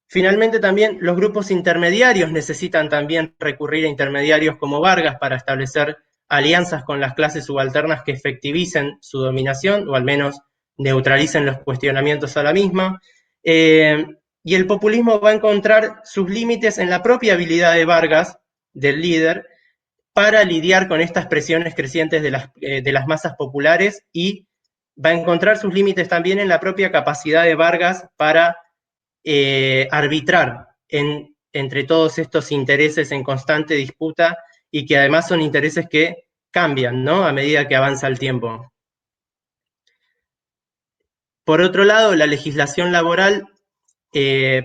Finalmente también los grupos intermediarios necesitan también recurrir a intermediarios como Vargas para establecer alianzas con las clases subalternas que efectivicen su dominación o al menos neutralicen los cuestionamientos a la misma. Y el populismo va a encontrar sus límites en la propia habilidad de Vargas, del líder, para lidiar con estas presiones crecientes de las masas populares y va a encontrar sus límites también en la propia capacidad de Vargas para arbitrar entre todos estos intereses en constante disputa y que además son intereses que cambian, ¿no? A medida que avanza el tiempo. Por otro lado, la legislación laboral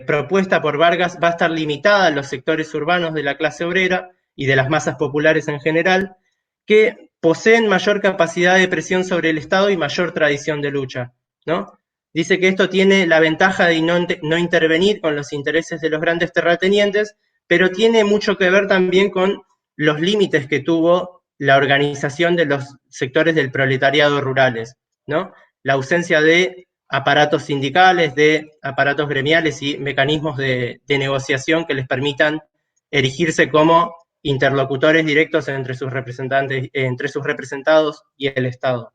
propuesta por Vargas va a estar limitada a los sectores urbanos de la clase obrera y de las masas populares en general, que poseen mayor capacidad de presión sobre el Estado y mayor tradición de lucha, ¿no? Dice que esto tiene la ventaja de no intervenir con los intereses de los grandes terratenientes, pero tiene mucho que ver también con los límites que tuvo la organización de los sectores del proletariado rurales, ¿no? La ausencia de aparatos sindicales, de aparatos gremiales y mecanismos de negociación que les permitan erigirse como interlocutores directos entre sus representantes, entre sus representados y el Estado.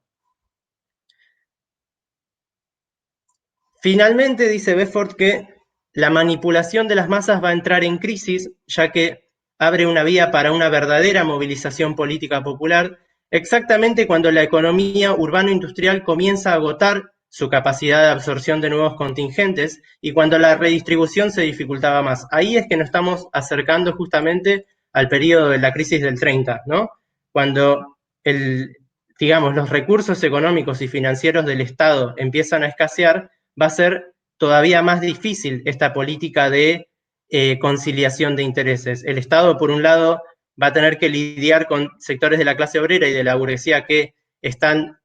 Finalmente, dice Bedford que la manipulación de las masas va a entrar en crisis, ya que abre una vía para una verdadera movilización política popular, exactamente cuando la economía urbano-industrial comienza a agotar su capacidad de absorción de nuevos contingentes y cuando la redistribución se dificultaba más. Ahí es que nos estamos acercando justamente al periodo de la crisis del 30, ¿no? Cuando digamos, los recursos económicos y financieros del Estado empiezan a escasear, va a ser todavía más difícil esta política de conciliación de intereses. El Estado, por un lado, va a tener que lidiar con sectores de la clase obrera y de la burguesía que están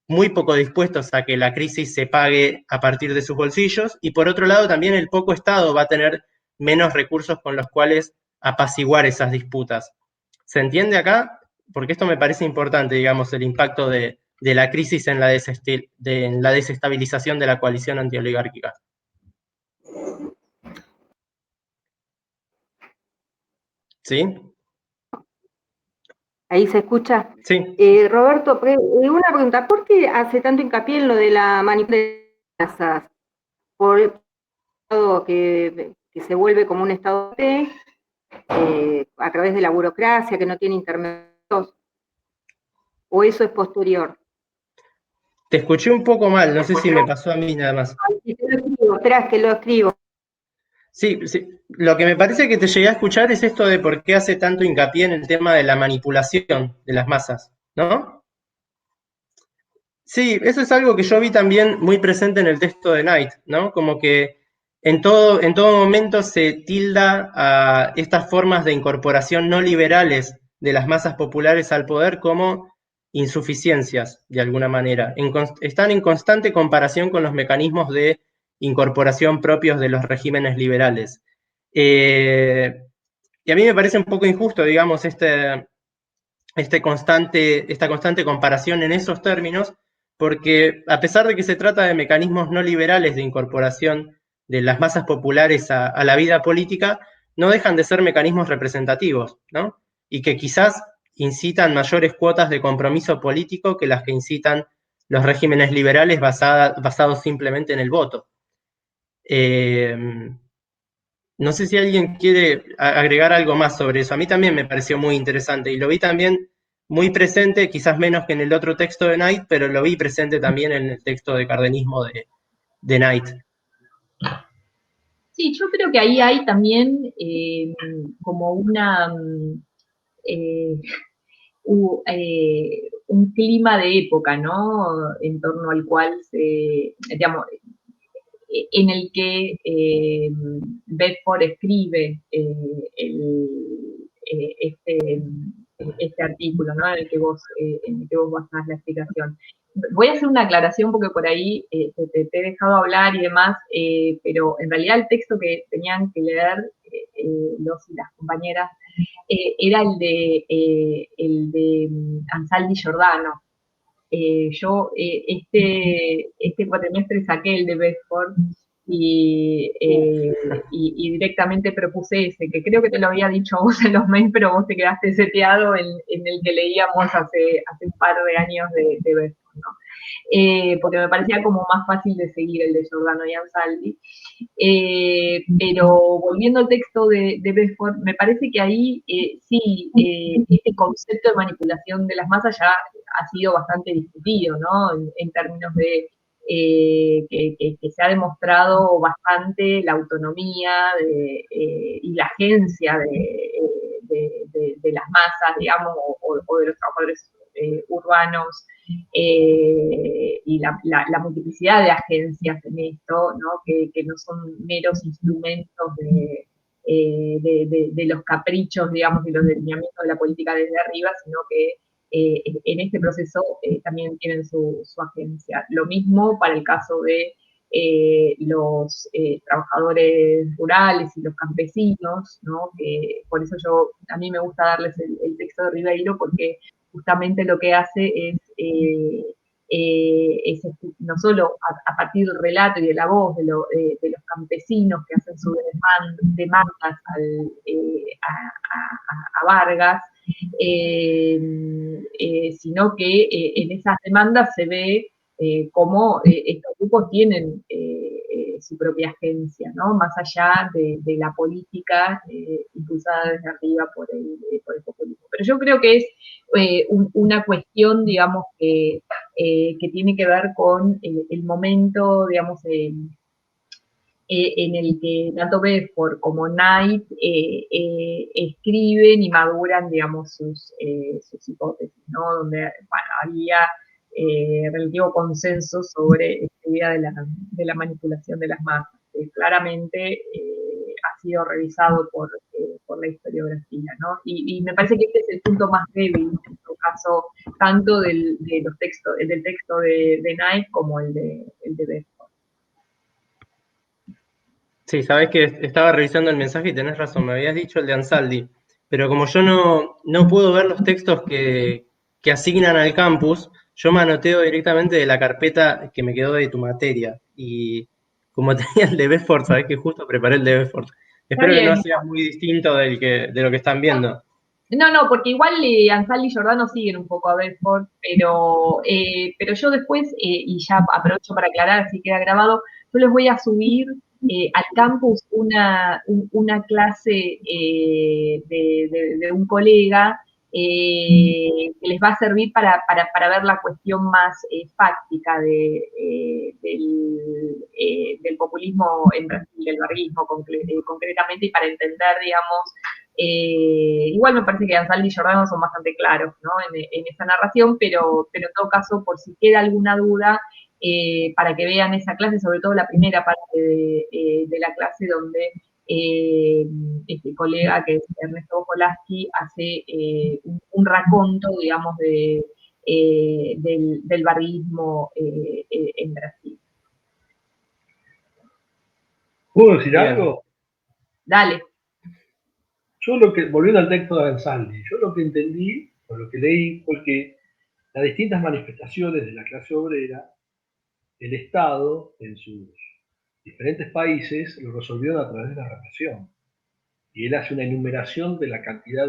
muy poco dispuestos a que la crisis se pague a partir de sus bolsillos, y por otro lado también el poco Estado va a tener menos recursos con los cuales apaciguar esas disputas. ¿Se entiende acá? Porque esto me parece importante, digamos, el impacto de la crisis en la desestabilización de la coalición antioligárquica. ¿Sí? ¿Ahí se escucha? Sí. Roberto, una pregunta, ¿por qué hace tanto hincapié en lo de la manipulación de las masas? ¿Por el Estado que se vuelve como un Estado a través de la burocracia, que no tiene intermediarios? ¿O eso es posterior? Te escuché un poco mal, no sé si me pasó a mí nada más. Esperá, que lo escribo. Sí, sí, lo que me parece que te llegué a escuchar es esto de por qué hace tanto hincapié en el tema de la manipulación de las masas, ¿no? Sí, eso es algo que yo vi también muy presente en el texto de Knight, ¿no? Como que en todo momento se tilda a estas formas de incorporación no liberales de las masas populares al poder como insuficiencias, de alguna manera. Están en constante comparación con los mecanismos de incorporación propios de los regímenes liberales. Y a mí me parece un poco injusto, digamos, esta constante comparación en esos términos, porque a pesar de que se trata de mecanismos no liberales de incorporación de las masas populares a la vida política, no dejan de ser mecanismos representativos, ¿no? Y que quizás incitan mayores cuotas de compromiso político que las que incitan los regímenes liberales basados simplemente en el voto. No sé si alguien quiere agregar algo más sobre eso. A mí también me pareció muy interesante y lo vi también muy presente, quizás menos que en el otro texto de Knight, pero lo vi presente también en el texto de cardenismo de Knight. Sí, yo creo que ahí hay también como un clima de época, ¿no? En torno al cual digamos, en el que Bedford escribe este artículo, ¿no? En el que vos basás la explicación. Voy a hacer una aclaración porque por ahí te he dejado hablar y demás, pero en realidad el texto que tenían que leer los y las compañeras era el de Ansaldi Giordano. Yo este cuatrimestre saqué el de Bedford y directamente propuse ese, que creo que te lo había dicho vos en los mails, pero vos te quedaste seteado en el que leíamos hace un par de años de Bedford, ¿no? Porque me parecía como más fácil de seguir el de Giordano y Ansaldi. Pero volviendo al texto de Bedford, me parece que ahí sí, este concepto de manipulación de las masas ya ha sido bastante discutido, ¿no? En términos de que se ha demostrado bastante la autonomía y la agencia de las masas, digamos, o de los trabajadores urbanos, y la multiplicidad de agencias en esto, ¿no? Que no son meros instrumentos de los caprichos, digamos, y los delineamientos de la política desde arriba, sino que en este proceso también tienen su agencia. Lo mismo para el caso de los trabajadores rurales y los campesinos, ¿no? Que por eso a mí me gusta darles el texto de Ribeiro, porque justamente lo que hace es no solo a partir del relato y de la voz de los campesinos que hacen sus demandas a Vargas, sino que en esas demandas se ve cómo estos grupos tienen su propia agencia, ¿no? Más allá de la política impulsada desde arriba por el populismo. Pero yo creo que es una cuestión, digamos, que tiene que ver con el momento, digamos, en el que tanto Bedford como Knight escriben y maduran, digamos, sus hipótesis, ¿no? Donde, bueno, había relativo consenso sobre esta idea de la manipulación de las masas, que claramente ha sido revisado por la historiografía, ¿no? Y me parece que este es el punto más débil, en todo caso, tanto del texto de Knight como el de Bedford. Sí, sabés que estaba revisando el mensaje y tenés razón, me habías dicho el de Ansaldi, pero como yo no puedo ver los textos que asignan al campus, yo me anoteo directamente de la carpeta que me quedó de tu materia. Y como tenía el de Bedford, sabés que justo preparé el de Bedford. Está Espero que no bien. sea muy distinto de lo que están viendo. No, porque igual Ansaldi y Giordano siguen un poco a Bedford, pero yo después, y ya aprovecho para aclarar, así queda grabado, yo les voy a subir al campus una clase de un colega que les va a servir para ver la cuestión más fáctica del populismo en Brasil, del barrismo concretamente, y para entender, digamos, igual me parece que Ansaldi y Giordano son bastante claros, ¿no? en esa narración, pero en todo caso, por si queda alguna duda, para que vean esa clase, sobre todo la primera parte de la clase donde este colega, que es Ernesto Bojolaski, hace un raconto, digamos, del barrismo en Brasil. ¿Puedo decir Bien. algo? Dale. Yo volviendo al texto de Ansaldi, yo lo que entendí, o lo que leí, fue que las distintas manifestaciones de la clase obrera, el Estado, en sus diferentes países, lo resolvieron a través de la represión. Y él hace una enumeración de la cantidad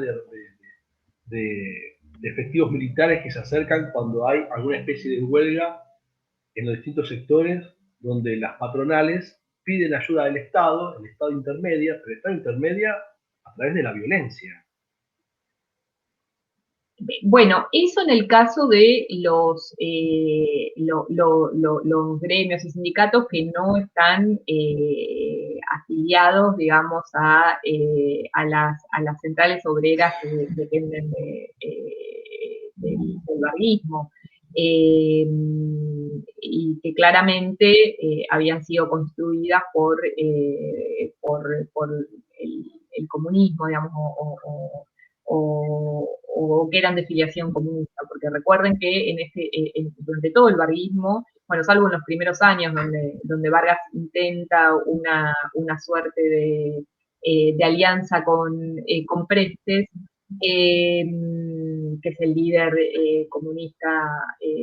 de efectivos militares que se acercan cuando hay alguna especie de huelga en los distintos sectores, donde las patronales piden ayuda del Estado, el Estado intermedia, pero el Estado intermedia a través de la violencia. Bueno, eso en el caso de los gremios y sindicatos que no están afiliados, digamos, a las centrales obreras que dependen del barrismo, y que claramente habían sido construidas por el comunismo, digamos, o que eran de filiación comunista, porque recuerden que durante todo el barrismo, bueno, salvo en los primeros años donde Vargas intenta una suerte de alianza con Prestes, que es el líder comunista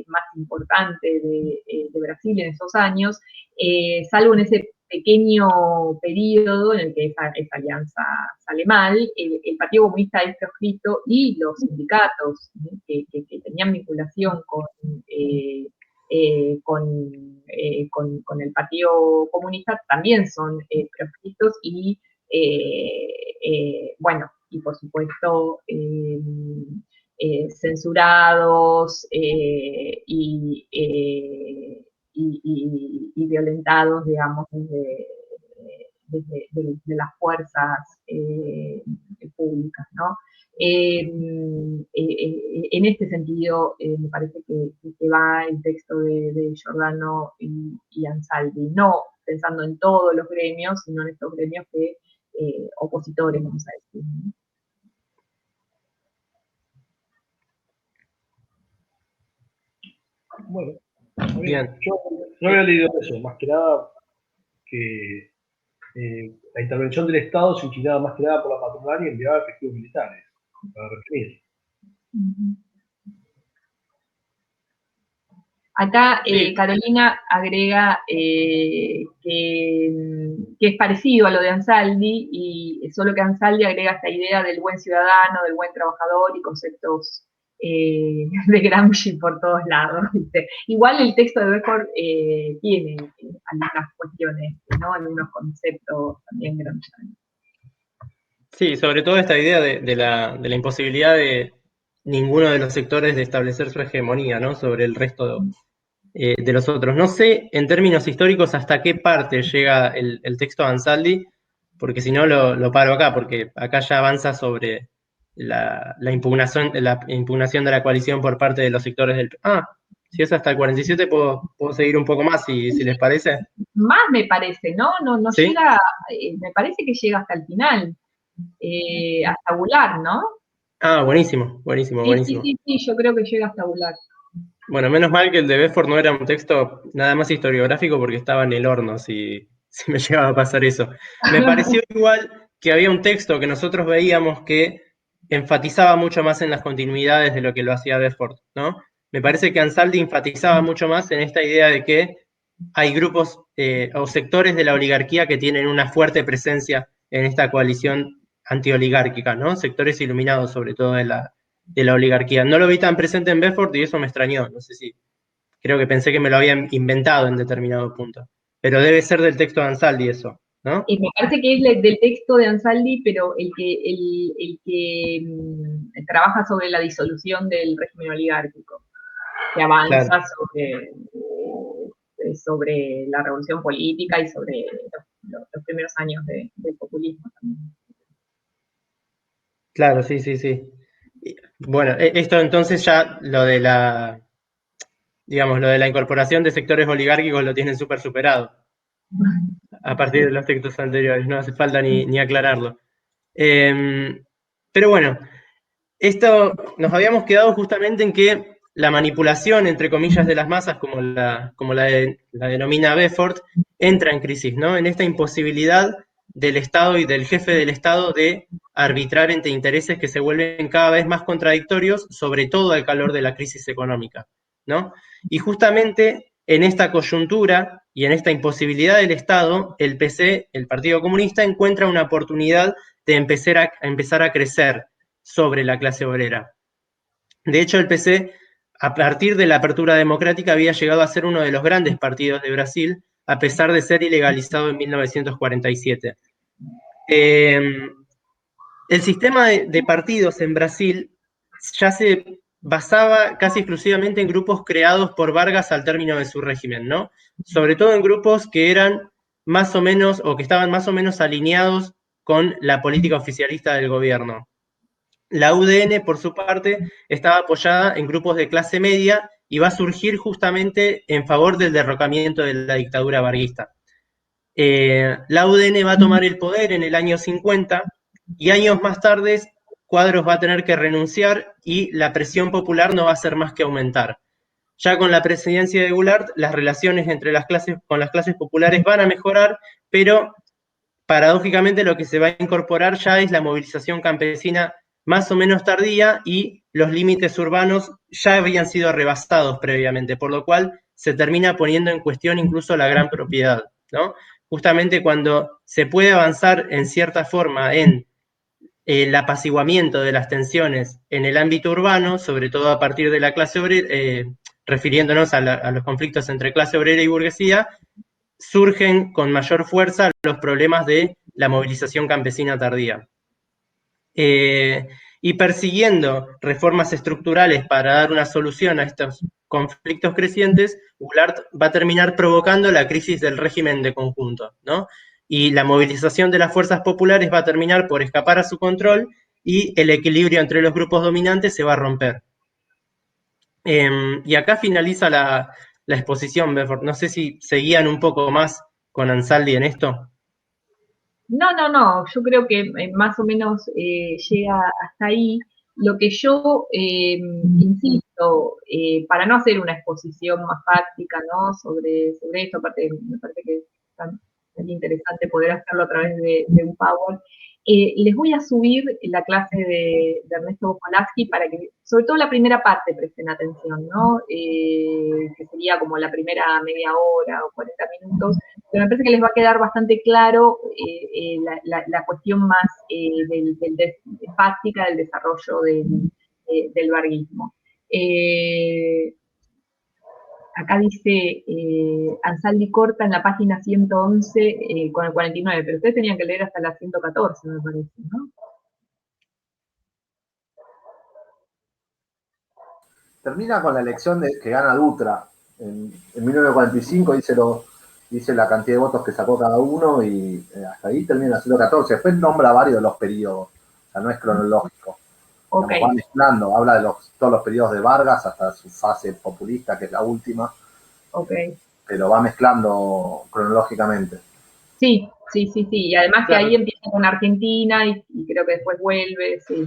más importante de Brasil en esos años, salvo en ese pequeño periodo en el que esa alianza sale mal, el Partido Comunista es proscrito y los sindicatos que tenían vinculación con el Partido Comunista también son proscritos y, bueno, y por supuesto censurados y violentados, digamos, desde las fuerzas públicas, ¿no? En este sentido, me parece que va el texto de Giordano y Ansaldi, no pensando en todos los gremios, sino en estos gremios que opositores, vamos a decir, ¿no? Bueno, Bien. yo había leído eso, más que nada que la intervención del Estado se inclinaba más que nada por la patronal y enviaba efectivos militares para reprimir. Acá Sí. Carolina agrega que es parecido a lo de Ansaldi, y solo que Ansaldi agrega esta idea del buen ciudadano, del buen trabajador y conceptos de Gramsci por todos lados, ¿viste? Igual el texto de Befort tiene algunas cuestiones, ¿no? Algunos conceptos también gramscianos. Sí, sobre todo esta idea de la imposibilidad de ninguno de los sectores de establecer su hegemonía, ¿no? Sobre el resto de los otros. No sé, en términos históricos, hasta qué parte llega el texto de Ansaldi, porque si no lo paro acá, porque acá ya avanza sobre la impugnación de la coalición por parte de los sectores del... Si es hasta el 47, puedo seguir un poco más, si les parece. Más me parece, ¿no? No ¿Sí? llega, me parece que llega hasta el final, hasta Goulart, ¿no? Buenísimo, buenísimo, buenísimo. Sí, yo creo que llega hasta Goulart. Bueno, menos mal que el de Bedford no era un texto nada más historiográfico porque estaba en el horno, si me llegaba a pasar eso. Me pareció igual que había un texto que nosotros veíamos que enfatizaba mucho más en las continuidades de lo que lo hacía Bedford, ¿no? Me parece que Ansaldi enfatizaba mucho más en esta idea de que hay grupos o sectores de la oligarquía que tienen una fuerte presencia en esta coalición antioligárquica, ¿no? Sectores iluminados, sobre todo de la oligarquía. No lo vi tan presente en Bedford y eso me extrañó. No sé si, creo que pensé que me lo habían inventado en determinado punto. Pero debe ser del texto de Ansaldi eso, ¿no? Me parece que es del texto de Ansaldi, pero el que trabaja sobre la disolución del régimen oligárquico, que avanza Claro. sobre la revolución política y sobre los primeros años del populismo también. Claro, sí, sí, sí. Bueno, esto entonces ya lo de la, digamos, lo de la incorporación de sectores oligárquicos lo tienen súper superado a partir de los textos anteriores, no hace falta ni aclararlo. Pero bueno, esto nos habíamos quedado justamente en que la manipulación, entre comillas, de las masas, como la denomina Bedford, entra en crisis, ¿no? En esta imposibilidad del Estado y del jefe del Estado de arbitrar entre intereses que se vuelven cada vez más contradictorios, sobre todo al calor de la crisis económica, ¿no? Y justamente en esta coyuntura y en esta imposibilidad del Estado, el PC, el Partido Comunista, encuentra una oportunidad de empezar a crecer sobre la clase obrera. De hecho, el PC, a partir de la apertura democrática, había llegado a ser uno de los grandes partidos de Brasil, a pesar de ser ilegalizado en 1947. El sistema de partidos en Brasil ya se basaba casi exclusivamente en grupos creados por Vargas al término de su régimen, ¿no? Sobre todo en grupos que eran más o menos, o que estaban más o menos alineados con la política oficialista del gobierno. La UDN, por su parte, estaba apoyada en grupos de clase media y va a surgir justamente en favor del derrocamiento de la dictadura varguista. La UDN va a tomar el poder en el año 50 y años más tarde Quadros va a tener que renunciar y la presión popular no va a hacer más que aumentar. Ya con la presidencia de Goulart, las relaciones entre con las clases populares van a mejorar, pero paradójicamente lo que se va a incorporar ya es la movilización campesina más o menos tardía y los límites urbanos ya habían sido rebasados previamente, por lo cual se termina poniendo en cuestión incluso la gran propiedad, ¿no? justamente cuando se puede avanzar en cierta forma en el apaciguamiento de las tensiones en el ámbito urbano, sobre todo a partir de la clase obrera, refiriéndonos a los conflictos entre clase obrera y burguesía, surgen con mayor fuerza los problemas de la movilización campesina tardía. Y persiguiendo reformas estructurales para dar una solución a estos conflictos crecientes, Goulart va a terminar provocando la crisis del régimen de conjunto, ¿no? Y la movilización de las fuerzas populares va a terminar por escapar a su control y el equilibrio entre los grupos dominantes se va a romper. Y acá finaliza la exposición, Bedford. No sé si seguían un poco más con Ansaldi en esto. No, yo creo que más o menos llega hasta ahí. Lo que yo insisto, para no hacer una exposición más práctica, ¿no? sobre esto, aparte me parece que es tan interesante poder hacerlo a través de un PowerPoint, les voy a subir la clase de Ernesto Bojolaski para que, sobre todo la primera parte, presten atención, ¿no? Que sería como la primera media hora o 40 minutos, pero me parece que les va a quedar bastante claro la cuestión más fáctica del desarrollo del varguismo. Acá dice Ansaldi corta en la página 111 con el 49, pero ustedes tenían que leer hasta la 114, me parece, ¿no? Termina con la elección que gana Dutra. En 1945 dice la cantidad de votos que sacó cada uno y hasta ahí termina la 114. Después nombra varios de los periodos, o sea, no es cronológico. Okay. Va mezclando, habla de todos los periodos de Vargas hasta su fase populista, que es la última. Okay. Pero va mezclando cronológicamente. Sí. Y además que ahí empieza con Argentina y creo que después vuelve, sí.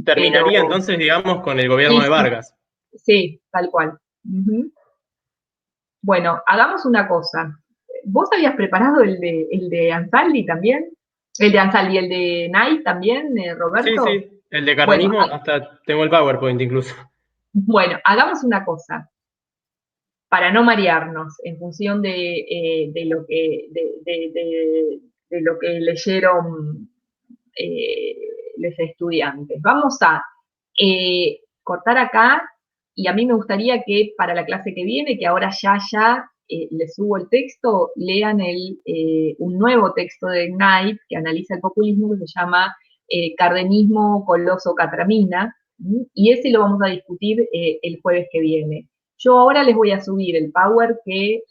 Terminaría entonces, digamos, con el gobierno de Vargas. Sí, tal cual. Bueno, hagamos una cosa. ¿Vos habías preparado el de Ansaldi también? ¿El de Ansaldi, el de Knight también, Roberto? Sí, el de cardenismo, bueno, hasta tengo el PowerPoint incluso. Bueno, hagamos una cosa, para no marearnos, en función de lo que leyeron los estudiantes. Vamos a cortar acá, y a mí me gustaría que para la clase que viene, que ahora ya les subo el texto, lean un nuevo texto de Knight que analiza el populismo, que se llama Cardenismo, Coloso, Catramina, y ese lo vamos a discutir el jueves que viene. Yo ahora les voy a subir el Power que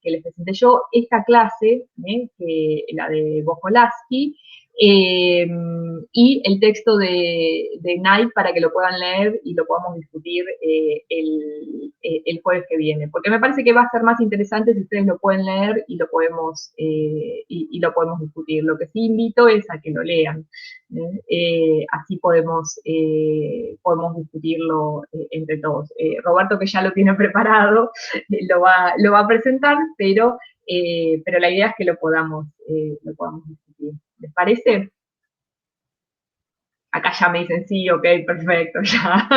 les presenté yo, esta clase, la de Bojolaski, y el texto de Knight para que lo puedan leer y lo podamos discutir el jueves que viene, porque me parece que va a ser más interesante si ustedes lo pueden leer y lo podemos discutir. Lo que sí invito es a que lo lean, así podemos discutirlo entre todos. Roberto, que ya lo tiene preparado, lo va a presentar, pero la idea es que lo podamos discutir. ¿Les parece? Acá ya me dicen sí, ok, perfecto, ya.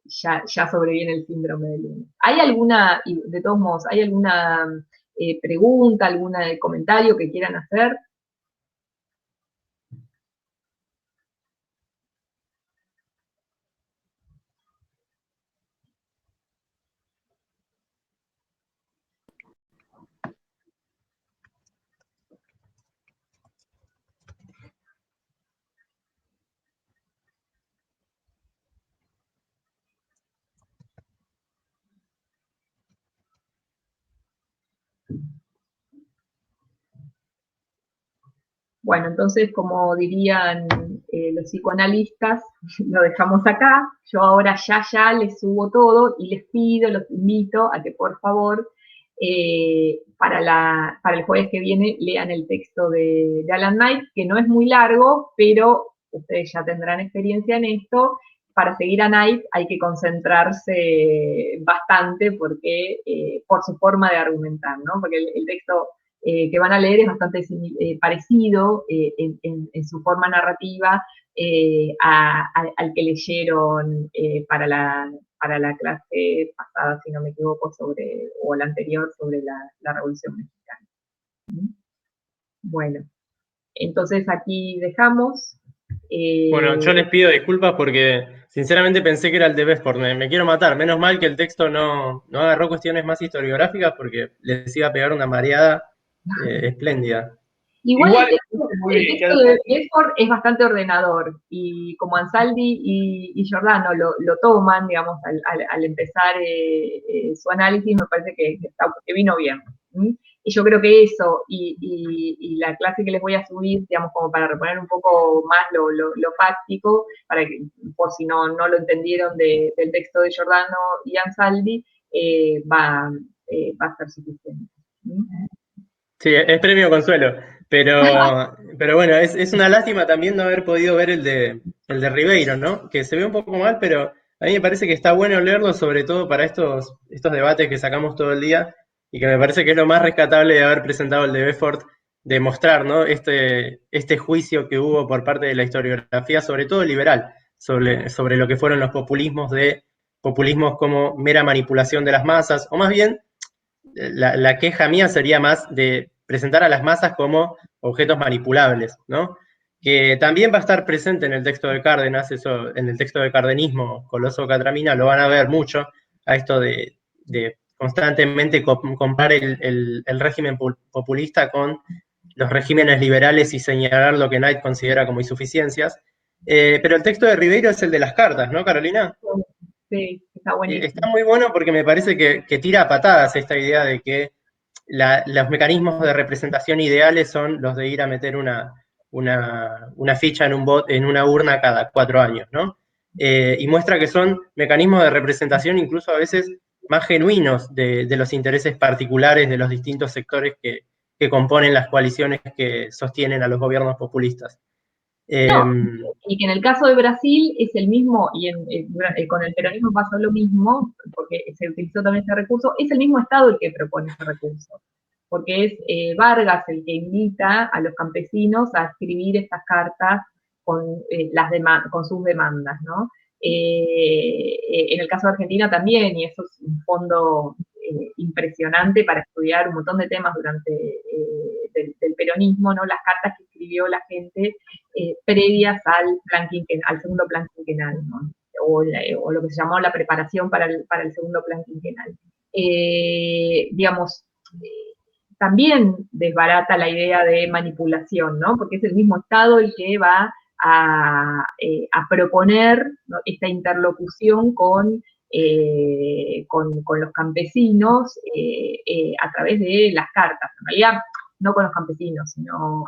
Ya sobreviene el síndrome del lunes. ¿Hay alguna, de todos modos, hay alguna pregunta, algún comentario que quieran hacer? Bueno, entonces, como dirían los psicoanalistas, lo dejamos acá. Yo ahora ya les subo todo y les pido, los invito a que por favor, para el jueves que viene, lean el texto de Alan Knight, que no es muy largo, pero ustedes ya tendrán experiencia en esto. Para seguir a Knight hay que concentrarse bastante porque, por su forma de argumentar, ¿no? Porque el texto que van a leer es bastante parecido en su forma narrativa al que leyeron para la para la clase pasada, si no me equivoco, o la anterior, sobre la Revolución Mexicana. Bueno, entonces aquí dejamos. Bueno, yo les pido disculpas porque sinceramente pensé que era el de Bedford. Me quiero matar. Menos mal que el texto no agarró cuestiones más historiográficas porque les iba a pegar una mareada espléndida. Igual el muy bien, texto de Bedford es bastante ordenador, y como Ansaldi y Giordano lo toman, digamos, al empezar su análisis, me parece que vino bien. Y yo creo que eso, y la clase que les voy a subir, digamos, como para reponer un poco más lo fáctico, para que, por si no lo entendieron del texto de Giordano y Ansaldi, va a ser suficiente. Sí, es premio consuelo. Pero bueno, es una lástima también no haber podido ver el de Ribeiro, ¿no? Que se ve un poco mal, pero a mí me parece que está bueno leerlo, sobre todo para estos debates que sacamos todo el día, y que me parece que es lo más rescatable de haber presentado el de Bedford, de mostrar, ¿no? Este juicio que hubo por parte de la historiografía, sobre todo liberal, sobre lo que fueron los populismos como mera manipulación de las masas, o más bien la queja mía sería más de presentar a las masas como objetos manipulables, ¿no? Que también va a estar presente en el texto de Cárdenas, eso, en el texto de Cardenismo, Coloso Catramina, lo van a ver mucho, a esto de constantemente comparar el régimen populista con los regímenes liberales y señalar lo que Knight considera como insuficiencias. Pero el texto de Ribeiro es el de las cartas, ¿no, Carolina? Sí, está buenísimo. Está muy bueno porque me parece que tira a patadas esta idea de que los mecanismos de representación ideales son los de ir a meter una ficha en una urna cada 4 años, ¿no? Y muestra que son mecanismos de representación incluso a veces más genuinos de los intereses particulares de los distintos sectores que componen las coaliciones que sostienen a los gobiernos populistas. Y que en el caso de Brasil es el mismo, y con el peronismo pasó lo mismo, porque se utilizó también ese recurso, es el mismo Estado el que propone ese recurso, porque es Vargas el que invita a los campesinos a escribir estas cartas con sus demandas, ¿no? En el caso de Argentina también, y eso es un fondo impresionante para estudiar un montón de temas durante del peronismo, ¿no? Las cartas que escribió la gente previas al segundo plan quinquenal, ¿no? O lo que se llamó la preparación para el segundo plan quinquenal. Digamos, también desbarata la idea de manipulación, ¿no? Porque es el mismo Estado el que va a proponer, ¿no?, esta interlocución con los campesinos a través de las cartas. En realidad, no con los campesinos, sino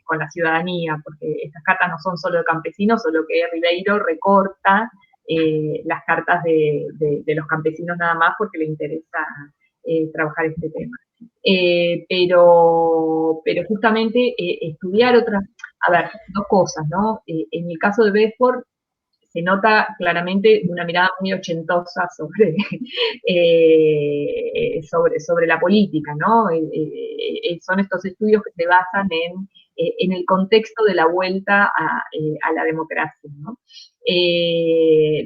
con la ciudadanía, porque estas cartas no son solo de campesinos, solo que Ribeiro recorta las cartas de los campesinos nada más porque le interesa trabajar este tema. Pero justamente estudiar dos cosas, ¿no? En el caso de Bedford se nota claramente una mirada muy ochentosa sobre la política, ¿no? Son estos estudios que se basan en el contexto de la vuelta a la democracia, ¿no?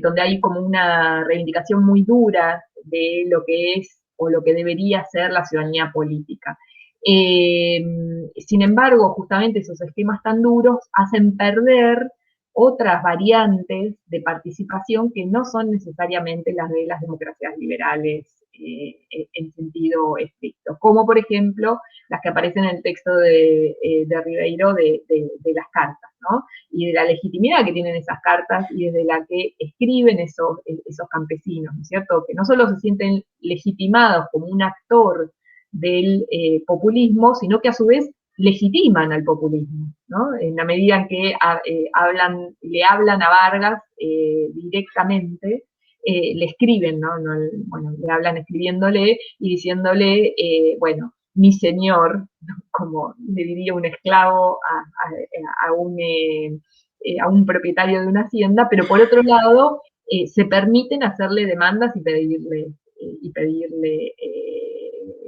Donde hay como una reivindicación muy dura de lo que es o lo que debería ser la ciudadanía política. Sin embargo, justamente esos esquemas tan duros hacen perder otras variantes de participación que no son necesariamente las de las democracias liberales en sentido estricto, como por ejemplo las que aparecen en el texto de Ribeiro de las cartas, ¿no? Y de la legitimidad que tienen esas cartas y desde la que escriben esos campesinos, ¿no es cierto? Que no solo se sienten legitimados como un actor del populismo, sino que a su vez legitiman al populismo, ¿no? En la medida en que le hablan a Vargas directamente, le escriben, ¿no? Bueno, le hablan escribiéndole y diciéndole, bueno, mi señor, ¿no?, como le diría un esclavo a un propietario de una hacienda, pero por otro lado, se permiten hacerle demandas y pedirle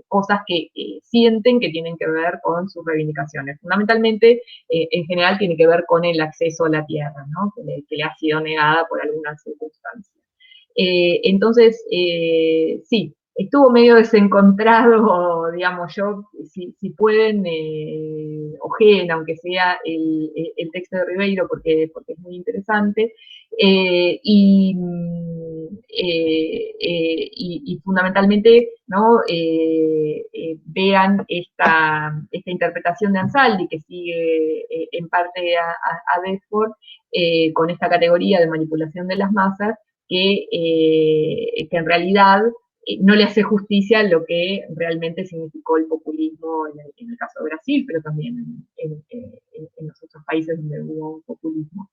cosas que sienten que tienen que ver con sus reivindicaciones. Fundamentalmente, en general, tiene que ver con el acceso a la tierra, ¿no?, que le ha sido negada por alguna circunstancia. Entonces, sí, estuvo medio desencontrado, digamos, yo, si pueden, ojeen, aunque sea el texto de Ribeiro, porque es muy interesante, y fundamentalmente, ¿no? Vean esta interpretación de Ansaldi, que sigue en parte a Bedford, con esta categoría de manipulación de las masas, que en realidad no le hace justicia a lo que realmente significó el populismo en el caso de Brasil, pero también en los otros países donde hubo populismo.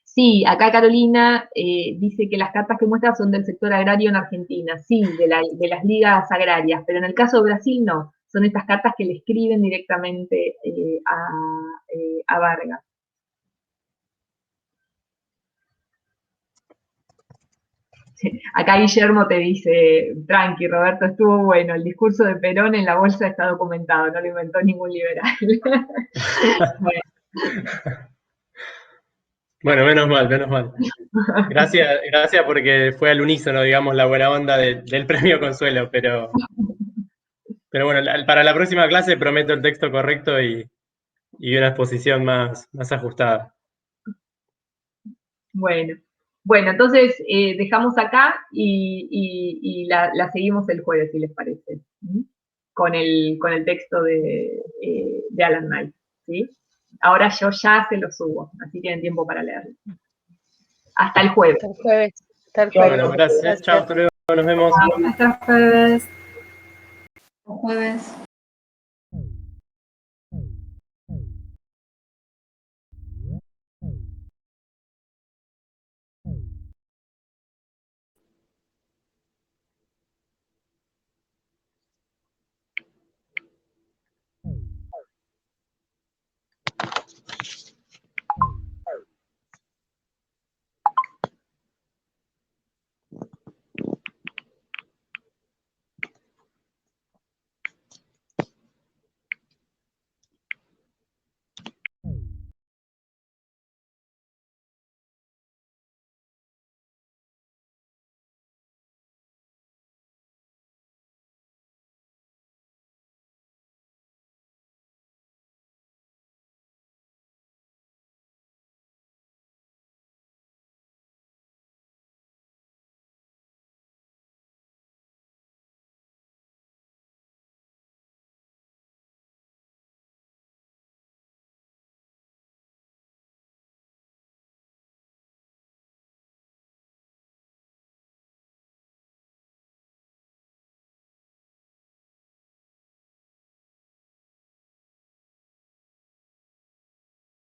Sí, acá Carolina dice que las cartas que muestra son del sector agrario en Argentina, sí, de las ligas agrarias, pero en el caso de Brasil no, son estas cartas que le escriben directamente a Vargas. Acá Guillermo te dice, tranqui, Roberto, estuvo bueno, el discurso de Perón en la bolsa está documentado, no lo inventó ningún liberal. Bueno. Bueno, menos mal, menos mal. Gracias porque fue al unísono, digamos, la buena onda del premio Consuelo, pero bueno, para la próxima clase prometo el texto correcto y una exposición más ajustada. Bueno, entonces dejamos acá y la seguimos el jueves, si les parece, ¿sí? Con el texto de Alan Knight, ¿sí? Ahora yo ya se lo subo, así tienen tiempo para leerlo. Hasta el jueves. Hasta el jueves. Bueno, gracias. Chao, hasta luego, nos vemos. Hasta el jueves.